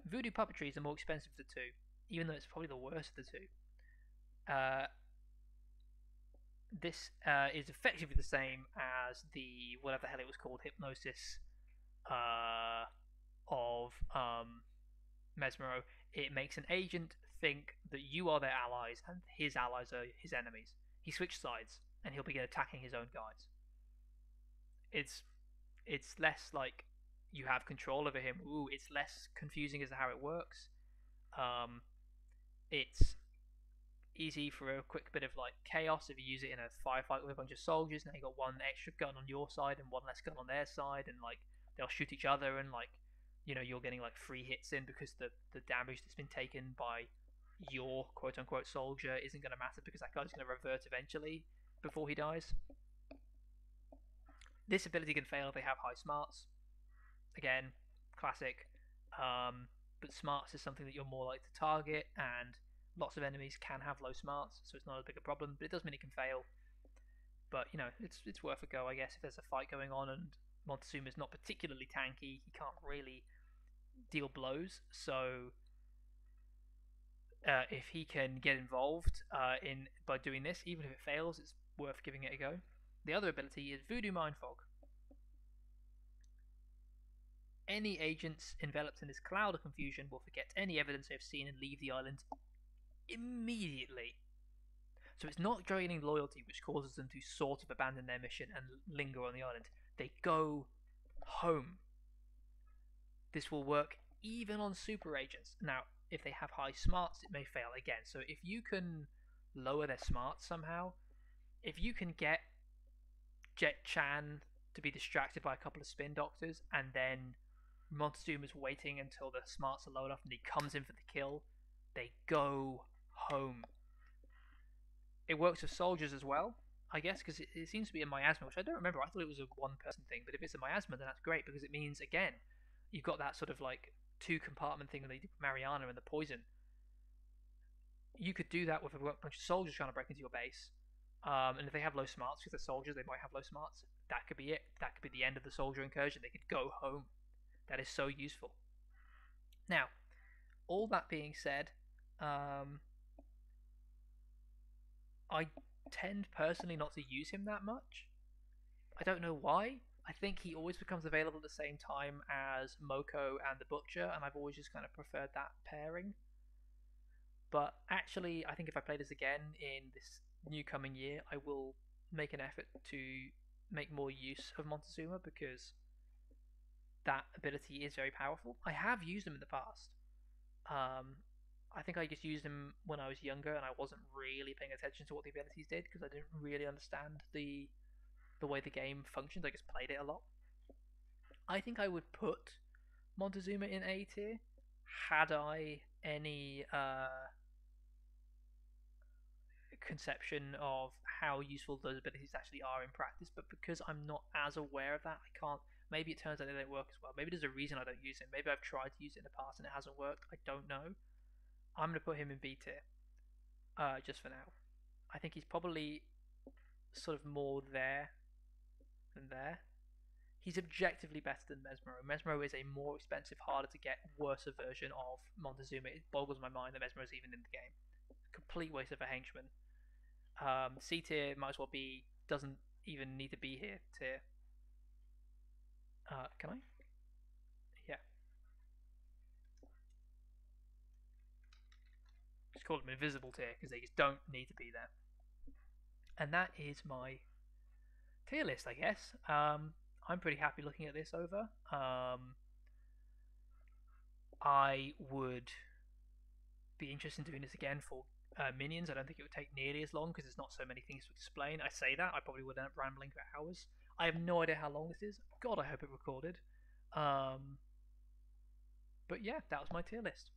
Voodoo Puppetry is the more expensive of the two, even though it's probably the worst of the two. This is effectively the same as the whatever the hell it was called, Hypnosis of Mesmero. It makes an agent think that you are their allies and his allies are his enemies. He switches sides and he'll begin attacking his own guys. It's less like you have control over him. Ooh, it's less confusing as to how it works. It's easy for a quick bit of like chaos if you use it in a firefight with a bunch of soldiers. Now you got one extra gun on your side and one less gun on their side, and like they'll shoot each other, and like you're getting like free hits in because the damage that's been taken by your quote unquote soldier isn't going to matter because that guy's going to revert eventually before he dies. This ability can fail if they have high smarts. Again, classic. But smarts is something that you're more likely to target, and lots of enemies can have low smarts, so it's not a bigger problem. But it does mean it can fail. But it's worth a go, I guess, if there's a fight going on and Montezuma's not particularly tanky. He can't really deal blows, so if he can get involved in by doing this, even if it fails, it's worth giving it a go. The other ability is Voodoo Mind Fog. Any agents enveloped in this cloud of confusion will forget any evidence they have seen and leave the island immediately. So it's not draining loyalty, which causes them to sort of abandon their mission and linger on the island. They go home. This will work even on super agents. Now, if they have high smarts, it may fail again. So if you can lower their smarts somehow, if you can get Jet Chan to be distracted by a couple of spin doctors, and then Montezuma's waiting until the smarts are low enough and he comes in for the kill, they go home. It works with soldiers as well, I guess, because it seems to be a miasma, which I don't remember. I thought it was a one-person thing, but if it's a miasma, then that's great, because it means, again, you've got that sort of like two-compartment thing that they did with Mariana and the poison. You could do that with a bunch of soldiers trying to break into your base, and if they have low smarts, because they're soldiers, they might have low smarts. That could be it. That could be the end of the soldier incursion. They could go home. That is so useful. Now, all that being said, I tend personally not to use him that much. I don't know why. I think he always becomes available at the same time as Moko and the Butcher, and I've always just kind of preferred that pairing. But actually, I think if I play this again in this new coming year, I will make an effort to make more use of Montezuma, because that ability is very powerful. I have used him in the past. I think I just used him when I was younger and I wasn't really paying attention to what the abilities did because I didn't really understand the way the game functions. I just played it a lot. I think I would put Montezuma in A tier had I any conception of how useful those abilities actually are in practice, but because I'm not as aware of that, I can't. Maybe it turns out they don't work as well. Maybe there's a reason I don't use it. Maybe I've tried to use it in the past and it hasn't worked. I don't know. I'm going to put him in B tier, just for now. I think he's probably sort of more there than there. He's objectively better than Mesmero. Mesmero is a more expensive, harder to get, worse version of Montezuma. It boggles my mind that Mesmero is even in the game. Complete waste of a henchman. C tier might as well be, doesn't even need to be here tier. Can I? Yeah. Just call them invisible tier because they just don't need to be there. And that is my tier list, I guess. I'm pretty happy looking at this over. I would be interested in doing this again for minions. I don't think it would take nearly as long because there's not so many things to explain. I say that, I probably would end up rambling for hours. I have no idea how long this is. God, I hope it recorded. But yeah, that was my tier list.